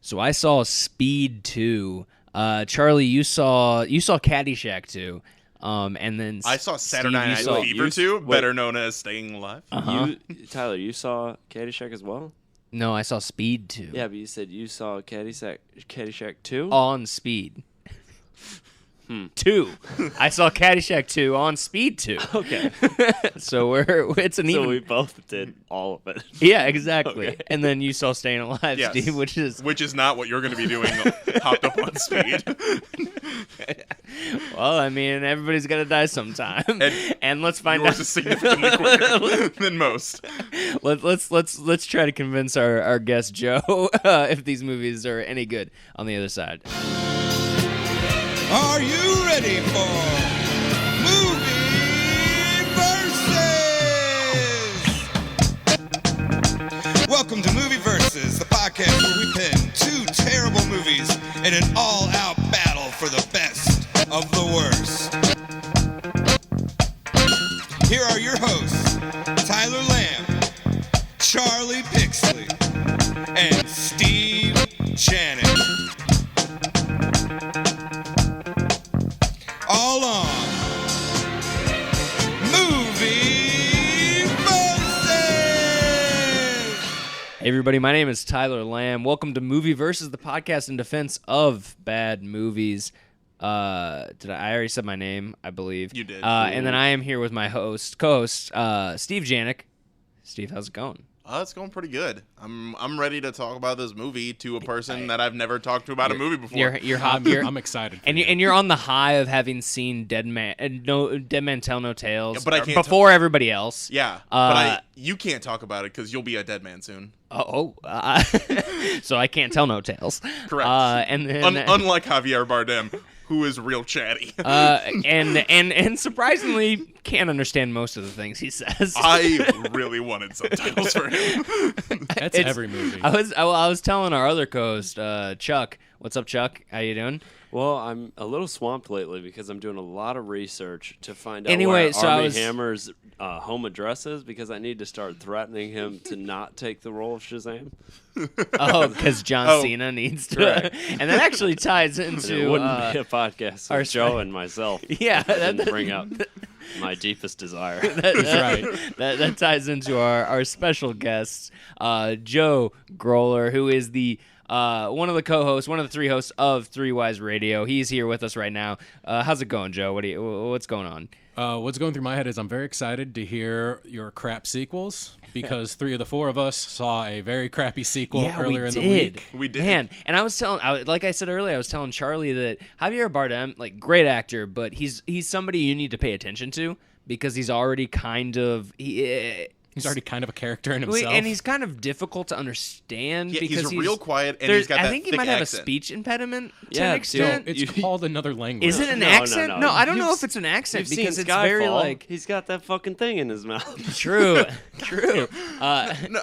So I saw Speed 2. Charlie, you saw Caddyshack 2. And then I saw Saturday Night Steve, Fever 2, better known as Staying Alive. Tyler, you saw Caddyshack as well? No, I saw Speed 2. Yeah, but you said you saw Caddyshack 2? On Speed. 2. I saw Caddyshack 2 on Speed 2. Okay. So it's an even. So we both did all of it. Yeah, exactly. Okay. And then you saw Staying Alive, Yes. Steve, which is not what you're going to be doing hopped up on Speed. well, I mean, everybody's got to die sometime, and let's find Yours out. is significantly quicker than most. Let's try to convince our guest Joe if these movies are any good on the other side. Are you ready for Movie Versus? Welcome to Movie Versus, the podcast where we pin two terrible movies in an all-out battle for the best of the worst. Here are your hosts, Tyler Lamb, Charlie Pixley, and Steve Janik. All on Movie Versus! Hey everybody, my name is Tyler Lamb. Welcome to Movie Versus, the podcast in defense of bad movies. I already said my name, I believe. You did. And then I am here with my co-host, Steve Janik. Steve, how's it going? It's going pretty good. I'm ready to talk about this movie to a person that I've never talked to about a movie before. I'm excited. You're on the high of having seen Dead Man Tell No Tales, Yeah, but I can't before everybody else. Yeah, but you can't talk about it because you'll be a dead man soon. So I can't tell no tales. Correct. And then, unlike Javier Bardem, who is real chatty. and surprisingly can't understand most of the things he says. I really wanted subtitles for him. That's every movie. I was telling our other co-host, Chuck. What's up, Chuck? How you doing? Well, I'm a little swamped lately because I'm doing a lot of research to find out Anyway, where so Armie Hammer's home address is because I need to start threatening him to not take the role of Shazam. Oh, because John Cena needs to. Correct. And that actually ties And into. it wouldn't be a podcast our with Joe and myself. Yeah, I didn't bring up my deepest desire. That ties into our special guest, Joe Groeller, who is the one of the co-hosts, one of the three hosts of Three Wise Radio. He's here with us right now. How's it going, Joe? What's going on? What's going through my head is I'm very excited to hear your crap sequels because 3 of the 4 of us saw a very crappy sequel earlier in the week. We did. Man, and like I said earlier, I was telling Charlie that Javier Bardem, like, great actor, but he's somebody you need to pay attention to because he's already kind of He's already kind of a character in himself. And he's kind of difficult to understand because he's real quiet and he's got that I think he thick might have a accent. speech impediment to Yeah, an extent. It's called another language. Is it an No, accent? no. I don't know if it's an accent You've because seen it's very Skyfall. like He's got that fucking thing in his mouth. true. No,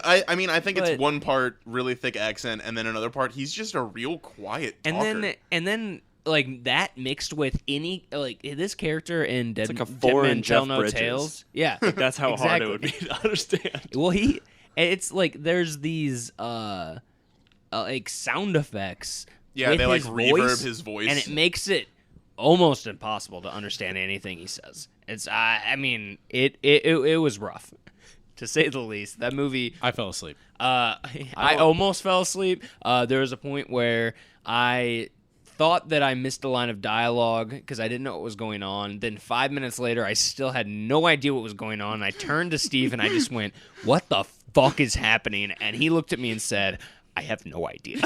I mean, I think But- it's one part really thick accent, and then another part he's just a real quiet talker. and then like that mixed with any like this character in Dead, like a Dead foreign Men Tell Jeff No Bridges. Tales. Yeah, That's how hard it would be exactly. to understand. Well, it's like there's these like sound effects. Yeah, with they like his reverb his voice. and it makes it almost impossible to understand anything he says. It's I mean it was rough, to say the least. That movie. I fell asleep. I almost fell asleep. There was a point where I thought that I missed a line of dialogue because I didn't know what was going on. Then 5 minutes later, I still had no idea what was going on. I turned to Steve and I just went, "What the fuck is happening?" And he looked at me and said, "I have no idea."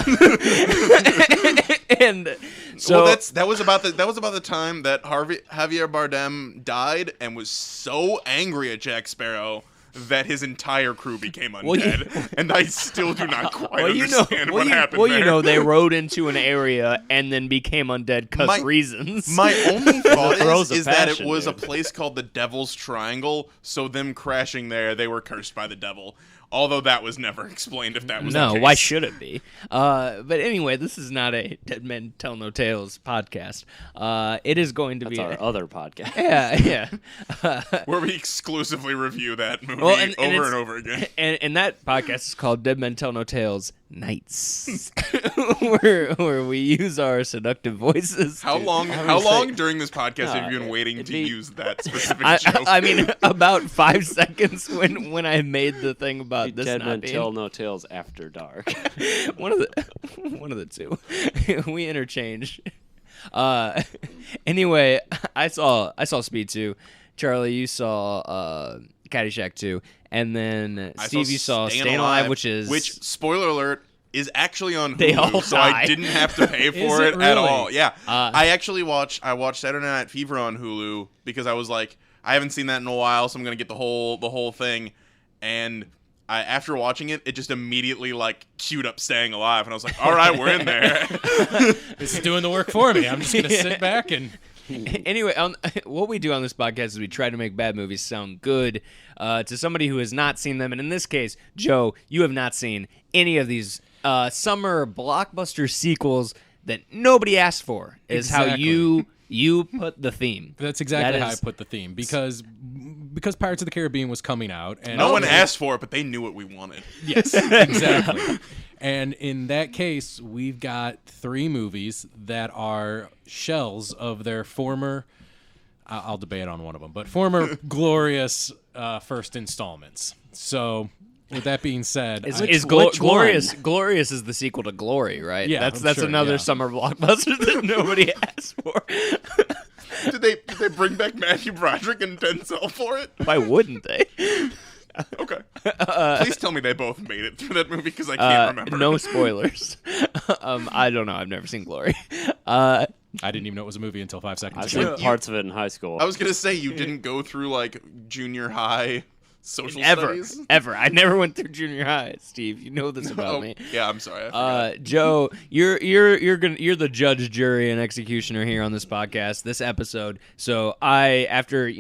And so that was about the time that Javier Bardem died and was so angry at Jack Sparrow that his entire crew became undead, and I still do not quite understand what happened there. They rode into an area and then became undead because reasons. My only thought throes is of that it passion, was a dude. place called the Devil's Triangle, so them crashing there, they were cursed by the devil. Although that was never explained if that was the No, case. why should it be? But anyway, this is not a Dead Men Tell No Tales podcast. It is going to That's be our other podcast. yeah. Where we exclusively review that movie Well, and over and over again. And that podcast is called Dead Men Tell No Tales Nights. where we use our seductive voices. How long during this podcast have you been waiting to use that specific joke? I mean, about 5 seconds when I made the thing about this Dead not Men being Tell No Tales After Dark. one of the two. We interchange. Anyway, I saw Speed 2. Charlie, you saw Caddyshack 2, and then Steve, you saw Staying Alive, which spoiler alert, is actually on Hulu, They all so die. I didn't have to pay for it at really? all. Yeah, I watched Saturday Night Fever on Hulu because I was like, I haven't seen that in a while, so I'm gonna get the whole thing. And after watching it, it just immediately like queued up Staying Alive, and I was like, all right, we're in there. This is doing the work for me. I'm just gonna sit back and. Anyway, what we do on this podcast is we try to make bad movies sound good to somebody who has not seen them. And in this case, Joe, you have not seen any of these summer blockbuster sequels that nobody asked for, is how you put the theme. That's exactly how I put the theme, because Pirates of the Caribbean was coming out. And No one asked for it, but they knew what we wanted. Yes, exactly. And in that case, we've got 3 movies that are shells of their former, I'll debate on one of them, but former glorious first installments. So, with that being said, Glorious is the sequel to Glory, right? Yeah, that's sure, another yeah. summer blockbuster that nobody asked for. Did they bring back Matthew Broderick and Denzel for it? Why wouldn't they? Okay. Please tell me they both made it through that movie because I can't remember. No spoilers. I don't know. I've never seen Glory. I didn't even know it was a movie until 5 seconds I've ago. seen parts of it in high school. I was gonna say you didn't go through like junior high social Ever. studies. I never went through junior high, Steve. You know this about me. Yeah, I'm sorry. I forgot. Joe, you're the judge, jury, and executioner here on this podcast, this episode. So after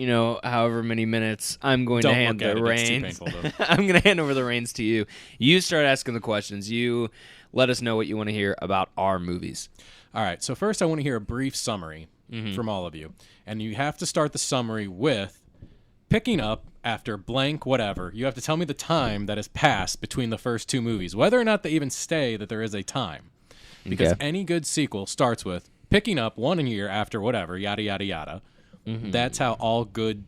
however many minutes, I'm going to hand the reins. I'm going to hand over the reins to you. You start asking the questions. You let us know what you want to hear about our movies. All right, so first I want to hear a brief summary from all of you. And you have to start the summary with picking up after blank whatever. You have to tell me the time that has passed between the first 2 movies, whether or not they even stay that there is a time. Because any good sequel starts with picking up 1 year after whatever, yada, yada, yada. Mm-hmm. That's how all good,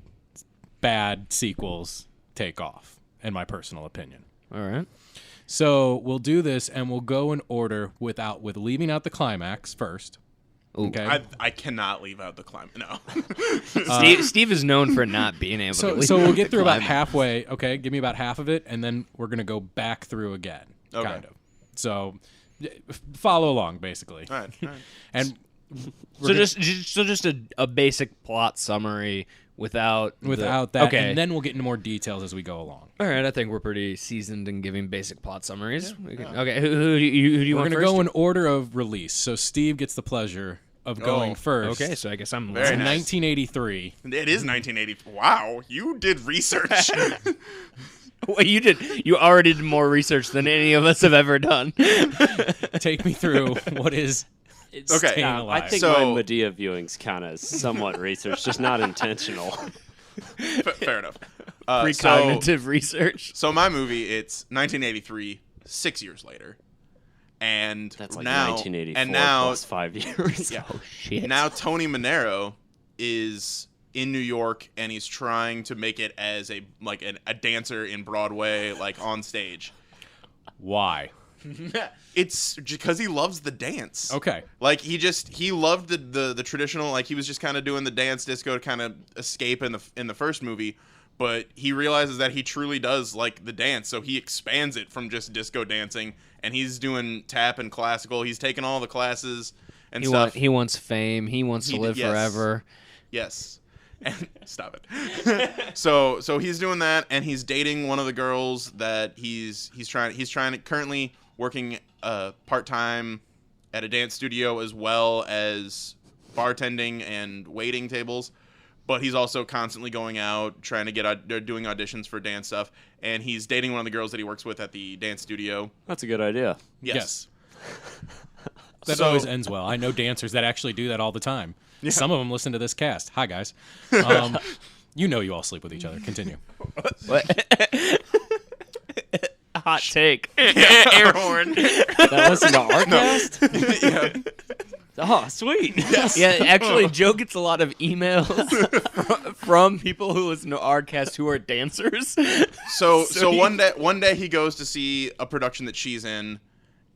bad sequels take off, in my personal opinion. All right. So we'll do this, and we'll go in order with leaving out the climax first. Ooh. Okay. I cannot leave out the climate. No. Steve is known for not being able to leave. So we'll get through about halfway. Okay, give me about half of it, and then we're gonna go back through again. Okay. Kind of. So follow along, basically. All right. And just a basic plot summary without that, okay. and then we'll get into more details as we go along. All right, I think we're pretty seasoned in giving basic plot summaries. Yeah. Okay, who do you want first? We're going to go in order of release. So Steve gets the pleasure of going first. Okay, so I guess I'm Very in nice. 1983. It is 1980. Wow, you did research. Well, you already did more research than any of us have ever done. Take me through what is Okay. Staying Alive. I think my Medea viewings count as somewhat research, just not intentional. Fair enough. Precognitive research. So my movie, it's 1983, 6 years later, and That's like now 1984 and now plus 5 years. yeah, Oh shit. now Tony Manero is in New York and he's trying to make it as a dancer in Broadway, like on stage. why. It's because he loves the dance. Okay. Like he loved the traditional, like he was just kind of doing the dance disco to kind of escape in the first movie, but he realizes that he truly does like the dance, so he expands it from just disco dancing, and he's doing tap and classical. He's taking all the classes and stuff. He wants fame. He wants to live forever. Yes. And stop it. So he's doing that, and he's dating one of the girls that he's trying to currently working part-time at a dance studio as well as bartending and waiting tables, but he's also constantly going out trying to doing auditions for dance stuff, and he's dating one of the girls that he works with at the dance studio. That's a good idea. Yes. That always ends well. I know dancers that actually do that all the time. Yeah. Some of them listen to this cast. Hi, guys. You all sleep with each other. Continue. What? hot take. Air horn. That listen to our cast? Yeah. Oh, sweet. Yes. Yeah, actually, Joe gets a lot of emails from people who listen to our cast who are dancers. So one day he goes to see a production that she's in,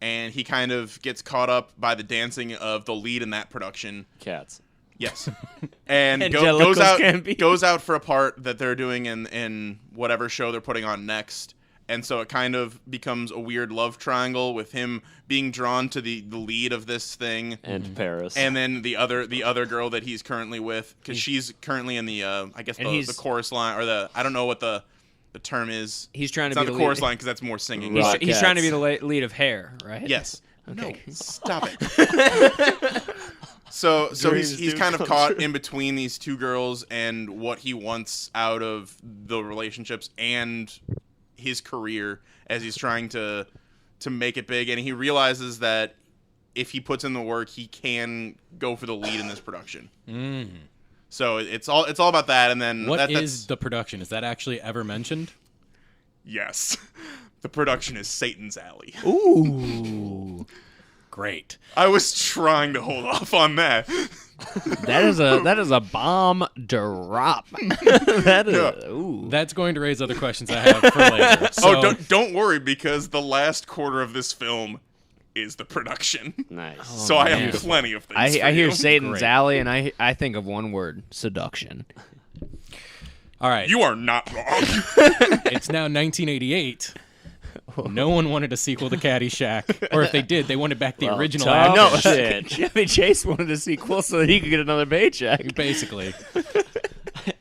and he kind of gets caught up by the dancing of the lead in that production. Cats. Yes, and Angelicals goes out for a part that they're doing in whatever show they're putting on next, and so it kind of becomes a weird love triangle with him being drawn to the lead of this thing And Paris. and then the other girl that he's currently with, because she's currently in the I guess the chorus line, or I don't know what the term is. He's trying It's to not be the the chorus lead. line because that's more singing. Right. He's trying to be Cats. the lead of Hair, right? Yes. Okay. No, stop it. So Dreams he's do kind of come caught true. in between these two girls and what he wants out of the relationships and his career as he's trying to make it big, and he realizes that if he puts in the work, he can go for the lead in this production. So it's all about that, and then What that's is the production? Is that actually ever mentioned? yes, the production is Satan's Alley. Ooh. Great. I was trying to hold off on that. That is a bomb drop. That is Yeah. ooh. That's going to raise other questions I have for later. So, Don't worry, because the last quarter of this film is the production. Nice. So I have man. plenty of things. I for hear you. Satan's Great. Alley, and I think of one word: seduction. all right. You are not wrong. It's now 1988. No one wanted a sequel to Caddyshack. Or if they did, they wanted back the Well, original tough No, actors. shit. Chevy Chase wanted a sequel so that he could get another paycheck. Basically.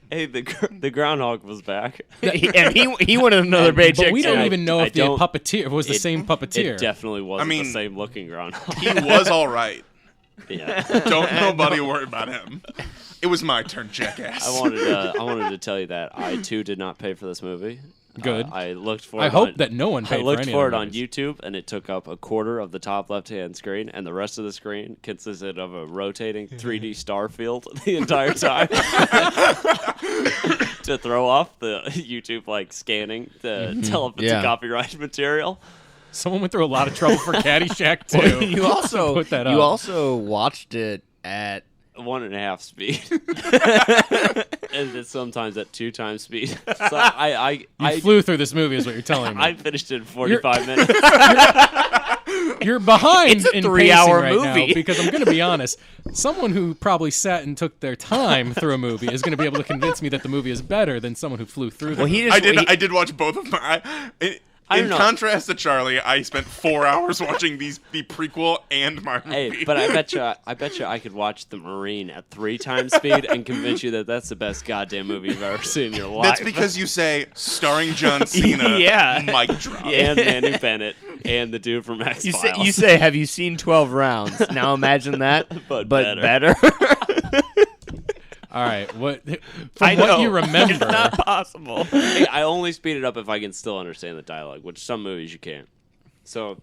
Hey, the groundhog was back. And he wanted another paycheck. But we don't I- even know I if the don't- puppeteer was the same puppeteer. It definitely wasn't I mean- the same looking groundhog. He was all right. Yeah. Don't nobody worry about him. It was my turn, jackass. I wanted to tell you that I too did not pay for this movie. Good. I looked for. I it hope on- that no one paid I looked for any for of it the on movies. YouTube, and it took up a quarter of the top left-hand screen, and the rest of the screen consisted of a rotating 3D star field the entire time to throw off the YouTube scanning to tell if it's Yeah. a copyrighted material. Someone went through a lot of trouble for Caddyshack, too. You also Put that you up. also watched it at 1.5 speed, and then sometimes at 2 times speed. So I flew through this movie, is what you're telling me. I finished it in 45 minutes. You're behind It's a in 3-hour pacing right movie. now, because I'm going to be honest. Someone who probably sat and took their time through a movie is going to be able to convince me that the movie is better than someone who flew through the well, movie. he just I did watch both of them. I In don't know. contrast to Charlie, I spent 4 hours watching the prequel and my movie. Hey, but I bet you I could watch The Marine at 3 times speed and convince you that that's the best goddamn movie you've ever seen in your life. That's because you say starring John Cena. Yeah. Mic drop. and Manny Bennett and the dude from X Files. you say have you seen 12 rounds? Now imagine that, But better. All right, I from know. what you remember, It's not possible. Hey, I only speed it up if I can still understand the dialogue, which some movies you can't. So,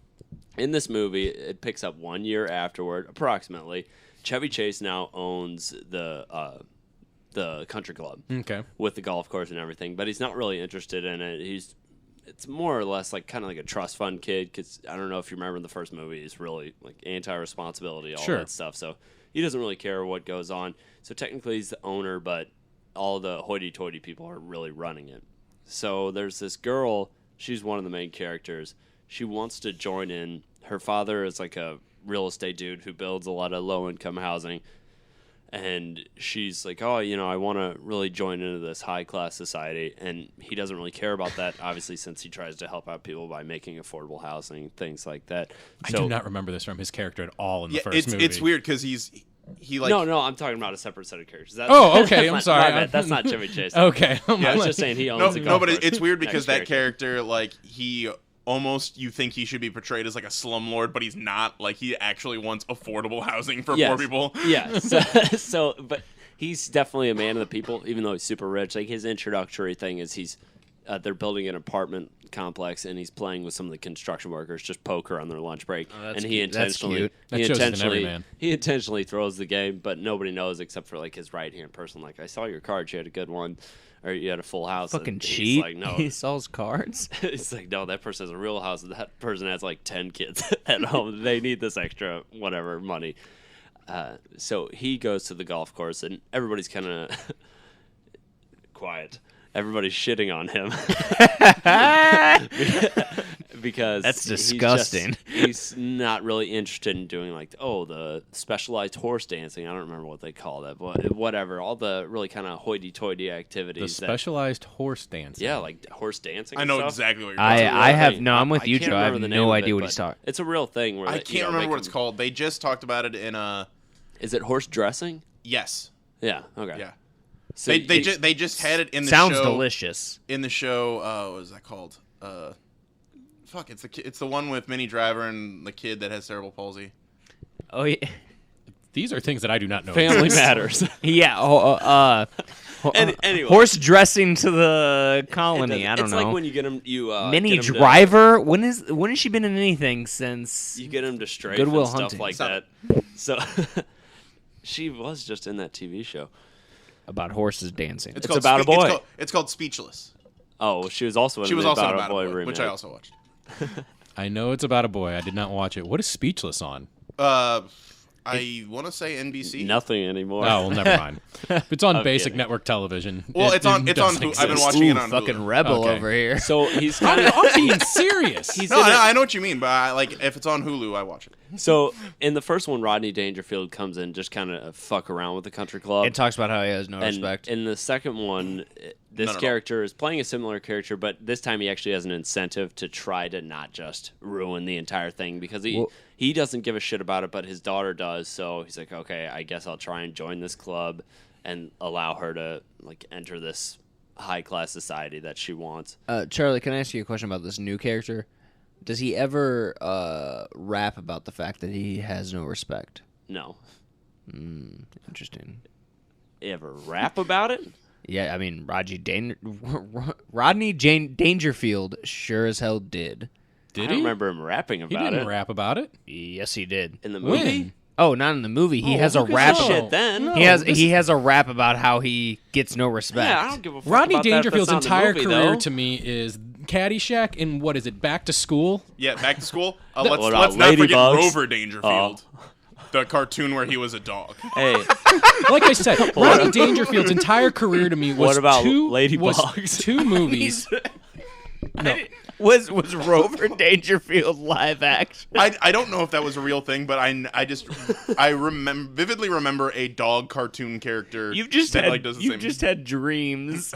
in this movie, it picks up 1 year afterward, approximately. Chevy Chase now owns the country club okay, with the golf course and everything, but he's not really interested in it. It's more or less kind of like a trust fund kid, because I don't know if you remember in the first movie, he's really anti-responsibility, all Sure. that stuff. So he doesn't really care what goes on. So technically he's the owner, but all the hoity-toity people are really running it. So there's this girl, she's one of the main characters. She wants to join in. Her father is a real estate dude who builds a lot of low-income housing. And she's like, oh, I want to really join into this high-class society. And he doesn't really care about that, obviously, since he tries to help out people by making affordable housing, things like that. I do not remember this from his character at all in the Yeah, first it's movie. it's weird because No, I'm talking about a separate set of characters. That's, Oh, okay, I'm my sorry. bad. That's not Chevy Chase. Okay, I was just saying he owns a no, golf but course. it's weird because Next that character, he almost, you think he should be portrayed as a slumlord, but he's not. He actually wants affordable housing for poor people. Yeah. But he's definitely a man of the people, even though he's super rich. His introductory thing is he's they're building an apartment complex, and he's playing with some of the construction workers, just poker on their lunch break. Oh, and he intentionally, he intentionally throws the game, but nobody knows except for like his right hand person. Like, I saw your cards, you had a good one, or you had a full house. Fucking and cheat. He's like, no, he sells cards. It's like, no, that person has a real house. That person has like 10 kids at home. They need this extra whatever money. So he goes to the golf course, and everybody's kind of quiet. Everybody's shitting on him because that's disgusting. He's not really interested in doing like the specialized horse dancing. I don't remember what they call that, but whatever. All the really kind of hoity-toity activities. The specialized horse dancing. Yeah, like horse dancing. I know stuff. exactly what you're talking about. I have no. I'm with you, Joe. I have the no idea what he's talking. It's a real thing. Where I can't remember what it's called. They just talked about it in a. Is it horse dressing? Yes. Yeah. Okay. Yeah. So they just had it in the sounds show. delicious. In the show, what is that called? It's the one with Minnie Driver and the kid that has cerebral palsy. Oh yeah. These are things that I do not know. Family Matters. Yeah. Anyway. Horse dressing to the colony. I don't know. It's like when you get them. Minnie Driver. When has she been in anything since? You get them to strafe Goodwill and stuff Hunting. like that. So she was just in that TV show about horses dancing. It's about a boy. It's called Speechless. Oh, she was also in About a Boy remake, which I also watched. I know it's about a boy. I did not watch it. What is Speechless on? I want to say NBC. Nothing anymore. Oh, well, never mind. It's on basic network television. Well, it's on Hulu. I've been watching it on Hulu. Fucking rebel over here. So he's kind of. I'm being serious. I know what you mean, but if it's on Hulu, I watch it. So in the first one, Rodney Dangerfield comes in just kind of fuck around with the country club. It talks about how he has no respect. In the second one, this character is playing a similar character, but this time he actually has an incentive to try to not just ruin the entire thing because he doesn't give a shit about it, but his daughter does. So he's like, okay, I guess I'll try and join this club and allow her to like enter this high class society that she wants. Charlie, can I ask you a question about this new character? Does he ever rap about the fact that he has no respect? No. Interesting. You ever rap about it? Yeah, I mean, Rodney Dangerfield sure as hell did. Did he? I don't remember him rapping about it. He didn't rap about it. Yes, he did. In the movie? When? Oh, not in the movie. He has a rap. Shit, then. No, he has a rap about how he gets no respect. Yeah, I don't give a fuck Rodney about Dangerfield's that. That's not entire in the movie, career though. to me is Caddyshack and what is it? Back to School. Yeah, Back to School. What Let's about not forget Ladybugs? Rover Dangerfield, the cartoon where he was a dog. Hey, Like I said, Rodney Dangerfield's entire career to me was What about two Ladybugs? two movies. No. Was Rover Dangerfield live action? I don't know if that was a real thing, but I vividly remember a dog cartoon character. You've just had dreams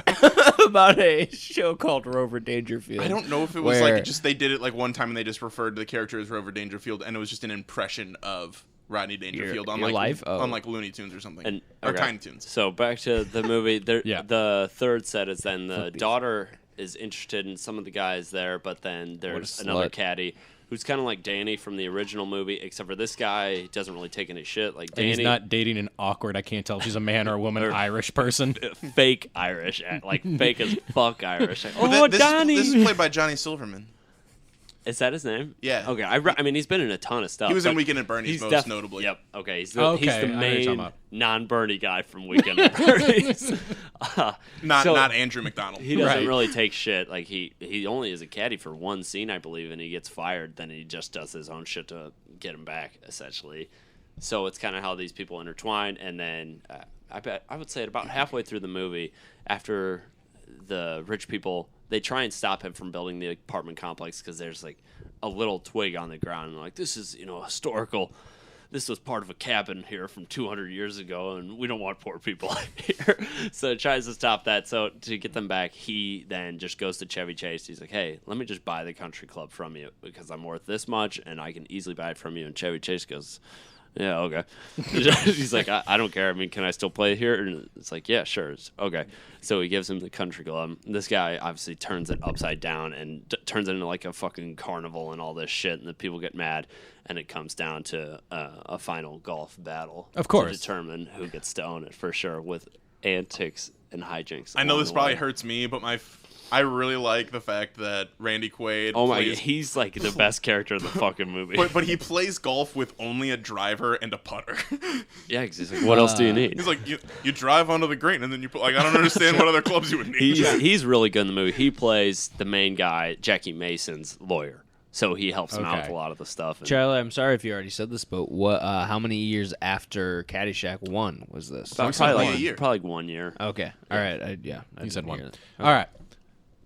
about a show called Rover Dangerfield. I don't know if it was like just they did it like one time and they just referred to the character as Rover Dangerfield, and it was just an impression of Rodney Dangerfield on like Looney Tunes or something, or Tiny Toons. So back to the movie. The third set is then the daughter is interested in some of the guys there, but then there's another caddy who's kind of like Danny from the original movie, except for this guy doesn't really take any shit. Like Danny, and he's not dating an awkward, I can't tell if she's a man or a woman, Irish person. Fake Irish, like fake as fuck Irish. Donnie! This is played by Johnny Silverman. Is that his name? Yeah. Okay. I mean, he's been in a ton of stuff. He was in Weekend at Bernie's most notably. Yep. Okay. He's the main non-Bernie guy from Weekend at Bernie's. Not Andrew McDonald. He doesn't really take shit. Like he only is a caddy for one scene, I believe, and he gets fired. Then he just does his own shit to get him back, essentially. So it's kind of how these people intertwine. And then I would say about halfway through the movie, after the rich people, they try and stop him from building the apartment complex because there's like a little twig on the ground and like, this is historical, this was part of a cabin here from 200 years ago and we don't want poor people here. So it tries to stop that. So to get them back, he then just goes to Chevy Chase. He's like, hey, let me just buy the country club from you because I'm worth this much and I can easily buy it from you. And Chevy Chase goes, yeah, okay. He's like, I don't care. I mean, can I still play here? And it's like, yeah, sure. It's okay. So he gives him the country club. This guy obviously turns it upside down and turns it into like a fucking carnival and all this shit. And the people get mad. And it comes down to a final golf battle. Of course. To determine who gets to own it for sure with antics and hijinks. I know this probably hurts me, but I really like the fact that Randy Quaid. Oh my god, he's like the best character in the fucking movie. But he plays golf with only a driver and a putter. Yeah, because he's like, what else do you need? He's like, you drive onto the green and then you put I don't understand what other clubs you would need. He's really good in the movie. He plays the main guy, Jackie Mason's lawyer. So he helps him out with a lot of the stuff. Charlie, I'm sorry if you already said this, but what? How many years after Caddyshack 1 was this? Probably a year. Probably like 1 year. Okay. All right. You said 1. All right.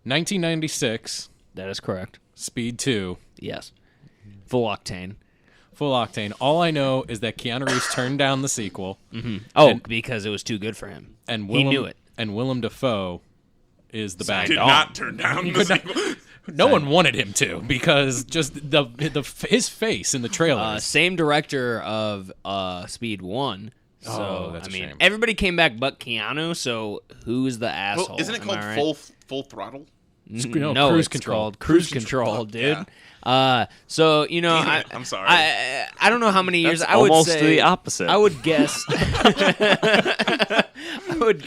1996. That is correct. Speed 2. Yes. Full octane. Full octane. All I know is that Keanu Reeves turned down the sequel. Mm-hmm. Oh, because it was too good for him. And he knew it. And Willem Dafoe is the bad guy. Did not turn down the sequel. No one wanted him to because just his face in the trailer. Same director of Speed 1. So, that's a shame. Everybody came back but Keanu, so who's the asshole? Well, isn't it called Full Throttle? No, Cruise it's Control. called Cruise Control, dude. Yeah. So, I'm sorry. I don't know how many years. That's I would almost say the opposite. I would guess.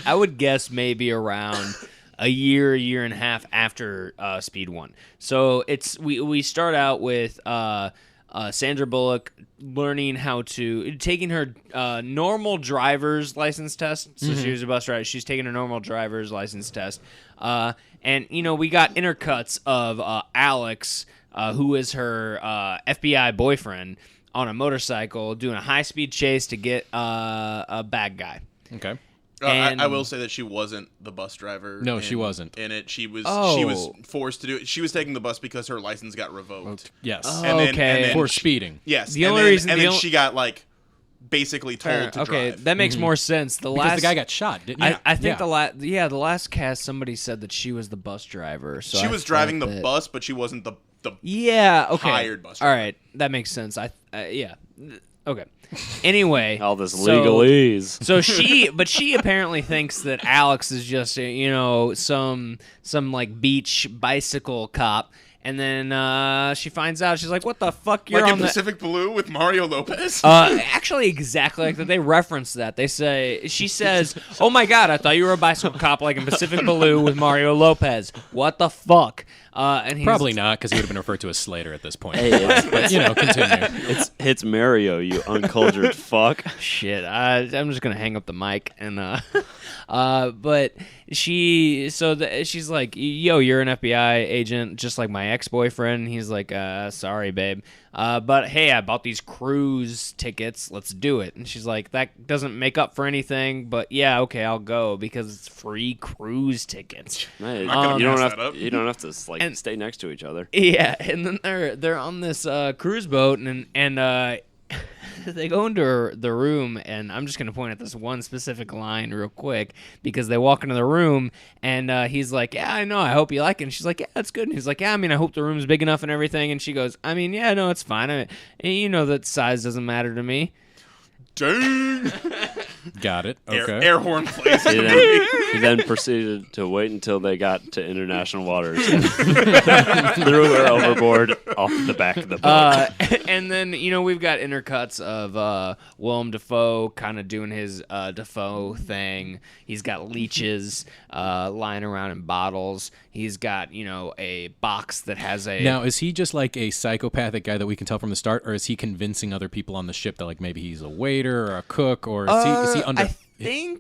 I would guess maybe around a year and a half after Speed 1. So we start out with Sandra Bullock learning how to taking her normal driver's license test. So she was a bus driver. She's taking a normal driver's license test. And we got intercuts of Alex, who is her FBI boyfriend, on a motorcycle doing a high-speed chase to get a bad guy. Okay. I will say that she wasn't the bus driver. No, she wasn't. In it, she was forced to do it. She was taking the bus because her license got revoked. Yes. For speeding. Yes. The only reason she got basically told to drive. That makes more sense. Because the guy got shot, didn't he? I think the last cast somebody said that she was the bus driver. So she was driving the bus, but she wasn't the hired bus driver. All right, that makes sense. Okay. Anyway, all this legalese. So she apparently thinks that Alex is just some like beach bicycle cop. And then she finds out, she's like, what the fuck, you're like on in Pacific Blue with Mario Lopez? Actually, exactly like that. They reference that. She says, oh my god, I thought you were a bicycle cop like in Pacific Blue with Mario Lopez. What the fuck? And he's probably not, because he would have been referred to as Slater at this point. Hey, but, continue. It's Mario, you uncultured fuck. Shit, I'm just going to hang up the mic. And but she's like, yo, you're an FBI agent, just like my ex-boyfriend. He's like, sorry, babe. But hey, I bought these cruise tickets. Let's do it. And she's like, that doesn't make up for anything, but yeah, okay, I'll go because it's free cruise tickets. Man, you don't have to stay next to each other. Yeah, and then they're on this cruise boat and they go into the room, and I'm just going to point at this one specific line real quick, because they walk into the room, and he's like, yeah, I know, I hope you like it. And she's like, yeah, that's good. And he's like, yeah, I mean, I hope the room's big enough and everything. And she goes, I mean, yeah, no, it's fine. That size doesn't matter to me. Dang. Got it. Okay. Air horn plays. He then proceeded to wait until they got to international waters and threw her overboard off the back of the boat. And then, we've got intercuts of Willem Dafoe kind of doing his Dafoe thing. He's got leeches lying around in bottles. He's got, a box that has a... Now, is he just like a psychopathic guy that we can tell from the start, or is he convincing other people on the ship that maybe he's a waiter or a cook, or is he under...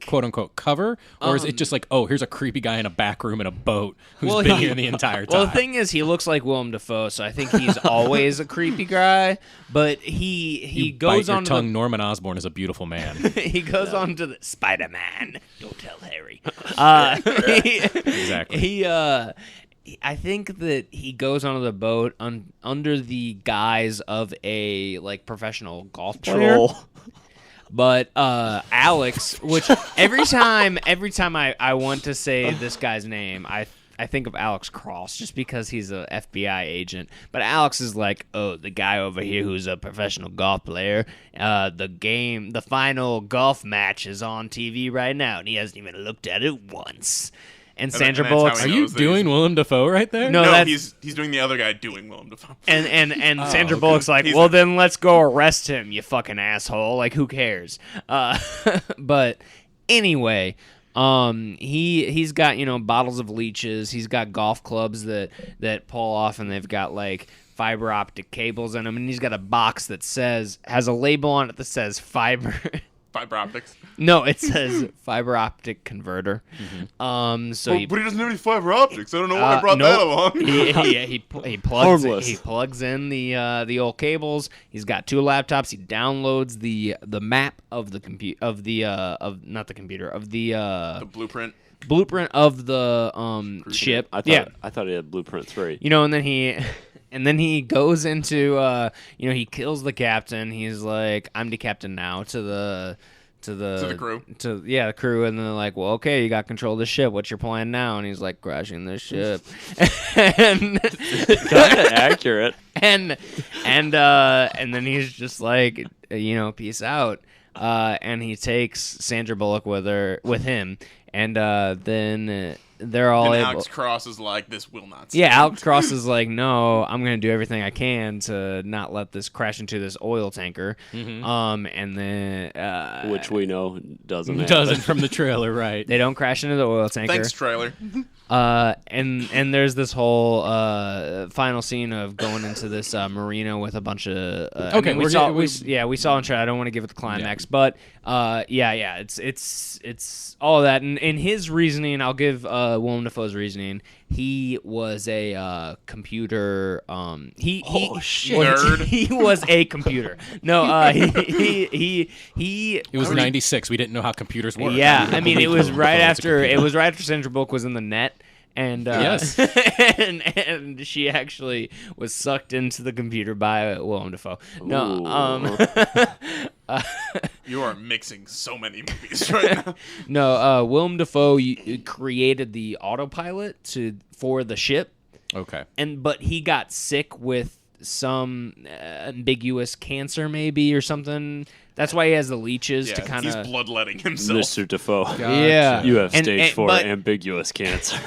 quote unquote cover, or is it just like, oh, here's a creepy guy in a back room in a boat who's been here the entire time? Well, the thing is, he looks like Willem Dafoe, so I think he's always a creepy guy. But he goes on. Tongue. Norman Osborn is a beautiful man. He goes on to the Spider-Man. Don't tell Harry. Exactly. I think that he goes onto the boat under the guise of a professional golf player. But Alex, which every time I want to say this guy's name, I think of Alex Cross just because he's a FBI agent. But Alex is like, oh, the guy over here who's a professional golf player. The final golf match is on TV right now, and he hasn't even looked at it once. And Sandra Bullock, are you doing Willem Dafoe right there? No, he's doing the other guy doing Willem Dafoe. And Sandra Bullock's like, well, then let's go arrest him, you fucking asshole. Like, who cares? But anyway, He's got, bottles of leeches. He's got golf clubs that pull off, and they've got like fiber optic cables in them. And he's got a box that has a label on it that says fiber optics. No, it says fiber optic converter. So but he doesn't have any fiber optics. I don't know why I brought that along. He plugs in the old cables. He's got 2 laptops. He downloads the map of the blueprint of the ship. I thought he had blueprint 3. And then he goes into he kills the captain. He's like, I'm the captain now to the crew. The crew. And then they're like, well, okay, you got control of the ship. What's your plan now? And he's like, crashing the ship. And kind of accurate. And then he's just like, peace out. And he takes Sandra Bullock with him. And then they're all able. Alex Cross is like, this will not. Yeah, Alex Cross is like, no, I'm gonna do everything I can to not let this crash into this oil tanker. And then which we know doesn't from the trailer, right? They don't crash into the oil tanker. Thanks, trailer. And there's this whole final scene of going into this marina with a bunch of. We saw in trailer. I don't want to give it the climax, but it's all of that. And his reasoning, I'll give Willem Dafoe's reasoning. He was a computer. Nerd. He was a computer. No, he. It was '96. We didn't know how computers work. Yeah, I mean, it was right after Sandra Bullock was in the net. And yes. and she actually was sucked into the computer by Willem Dafoe. No, you are mixing so many movies right now. No, Willem Dafoe created the autopilot for the ship. Okay. But he got sick with some ambiguous cancer, maybe, or something. That's why he has the leeches to kind of. He's bloodletting himself. Mr. Dafoe. Gotcha. Yeah. You have stage 4 ambiguous cancer.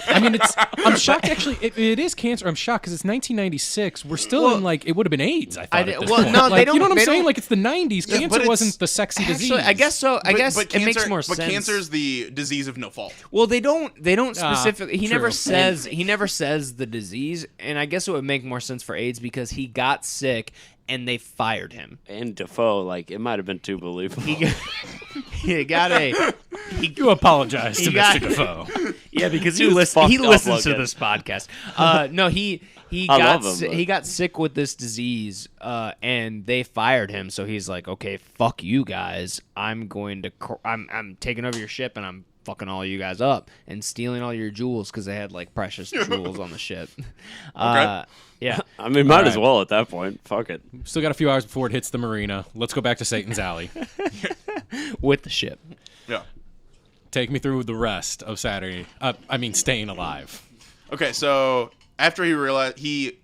I mean, I'm shocked, actually. It is cancer. I'm shocked because it's 1996. We're still in, like, it would have been AIDS, I thought. At this point. No, like, they don't. You know what I'm saying? Like, it's the 90s. Yeah, cancer wasn't the sexy disease. I guess so. I guess but it makes more sense. But cancer's the disease of no fault. Well, they don't specifically. He true. never says the disease, and I guess it would make more sense for AIDS because he got sick and they fired him. And Dafoe, like, it might have been too believable. You apologize to Mr. Dafoe. Yeah, because he listens to this podcast. No, he got sick with this disease, and they fired him. So he's like, okay, fuck you guys. I'm taking over your ship, and I'm fucking all you guys up and stealing all your jewels because they had like precious jewels on the ship. Okay. Yeah. I mean, might as well at that point. Fuck it. Still got a few hours before it hits the marina. Let's go back to Satan's Alley. With the ship. Yeah. Take me through the rest of Saturday. Staying Alive. Okay, so after he realized he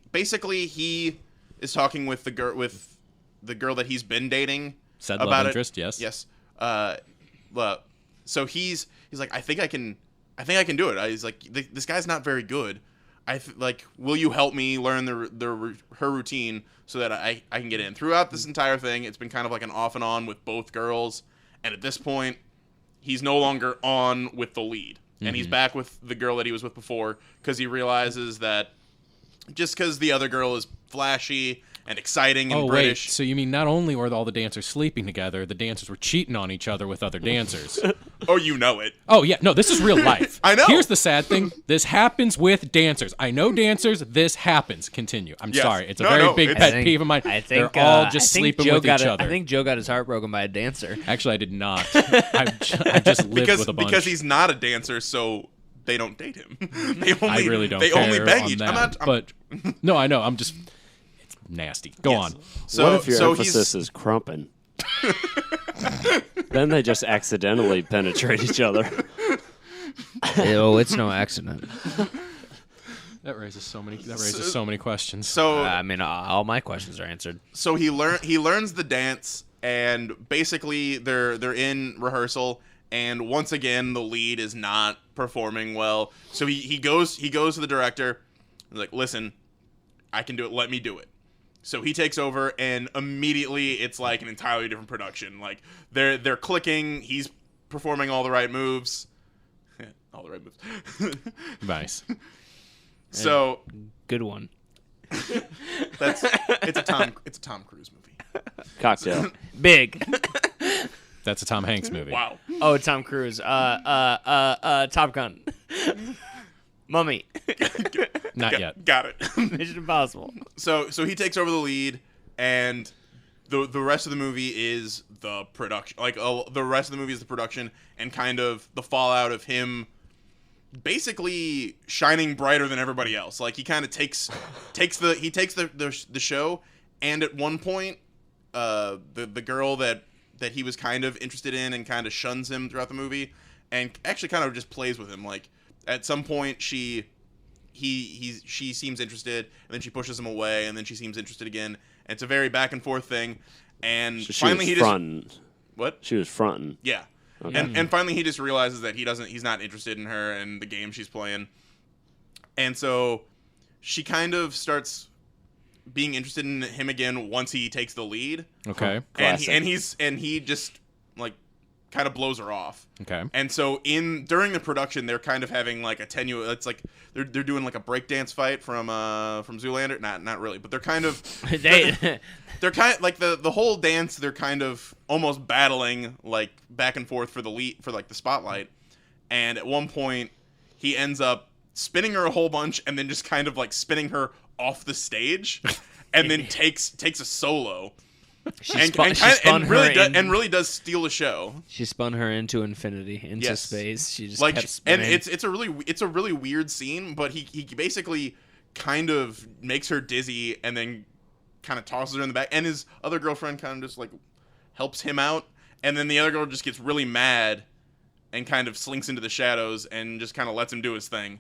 is talking with the girl that he's been dating. Said about love it. interest, yes. Yes. So he's like, I think I can do it. He's like, this guy's not very good. Will you help me learn her routine so that I can get in? Throughout this entire thing, it's been kind of like an off and on with both girls, and at this point, he's no longer on with the lead, and he's back with the girl that he was with before because he realizes that just because the other girl is flashy and exciting and British. Wait, so you mean not only were all the dancers sleeping together, the dancers were cheating on each other with other dancers. Oh, you know it. Oh, yeah. No, this is real life. I know. Here's the sad thing. This happens with dancers. I know dancers. This happens. Continue. I'm sorry. It's a very big pet peeve of mine. They're all just sleeping with each other. I think Joe got his heart broken by a dancer. Actually, I did not. I just lived with a bunch. Because he's not a dancer, so they don't date him. I really don't They care only beg on each that. But no, I know. I'm just... nasty. Go on. So, what if your emphasis is crumping? Then they just accidentally penetrate each other. Oh, it's no accident. That raises so many questions. So all my questions are answered. So he learns the dance, and basically they're in rehearsal, and once again the lead is not performing well. So he goes to the director, and like, listen, I can do it. Let me do it. So he takes over, and immediately it's like an entirely different production. Like they're clicking. He's performing all the right moves. All the right moves. Nice. So Good one. it's a Tom Cruise movie. Cocktail. Big. That's a Tom Hanks movie. Wow. Oh, Tom Cruise. Top Gun. Mummy. Not yet. Got it. Mission Impossible. So he takes over the lead, and the rest of the movie is the production. Like the rest of the movie is the production and kind of the fallout of him basically shining brighter than everybody else. Like he kind of takes the show, and at one point, the girl that he was kind of interested in and kind of shuns him throughout the movie, and actually kind of just plays with him. Like at some point she seems interested, and then she pushes him away, and then she seems interested again. And it's a very back and forth thing. And So finally she was he fronting. just what? She was fronting. Yeah. Okay. And finally he just realizes that he's not interested in her and the game she's playing. And so she kind of starts being interested in him again once he takes the lead. Okay. And Classic. he just like kind of blows her off. Okay. And so during the production they're kind of having like a tenuous, it's like they're doing like a breakdance fight from Zoolander. Not really, but they're kind of they're kind of like the whole dance, they're kind of almost battling like back and forth for the lead, for like the spotlight. And at one point he ends up spinning her a whole bunch and then just kind of like spinning her off the stage and then takes a solo. And really does steal the show. She spun her into infinity, into Yes. space. She just Like, kept and spinning. it's a really weird scene, but he basically kind of makes her dizzy and then kind of tosses her in the back, and his other girlfriend kind of just like helps him out, and then the other girl just gets really mad and kind of slinks into the shadows and just kind of lets him do his thing.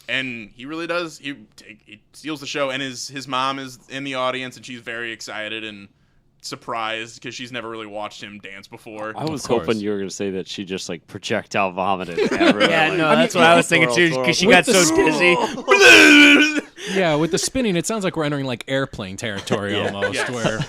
And he really does. He steals the show, and his mom is in the audience, and she's very excited and surprised because she's never really watched him dance before. I was course. hoping you were going to say that she just like projectile vomited. Everywhere. yeah, like, no, that's what I was thinking too, because she got so dizzy. Yeah, with the spinning, it sounds like we're entering like airplane territory almost, Yes. where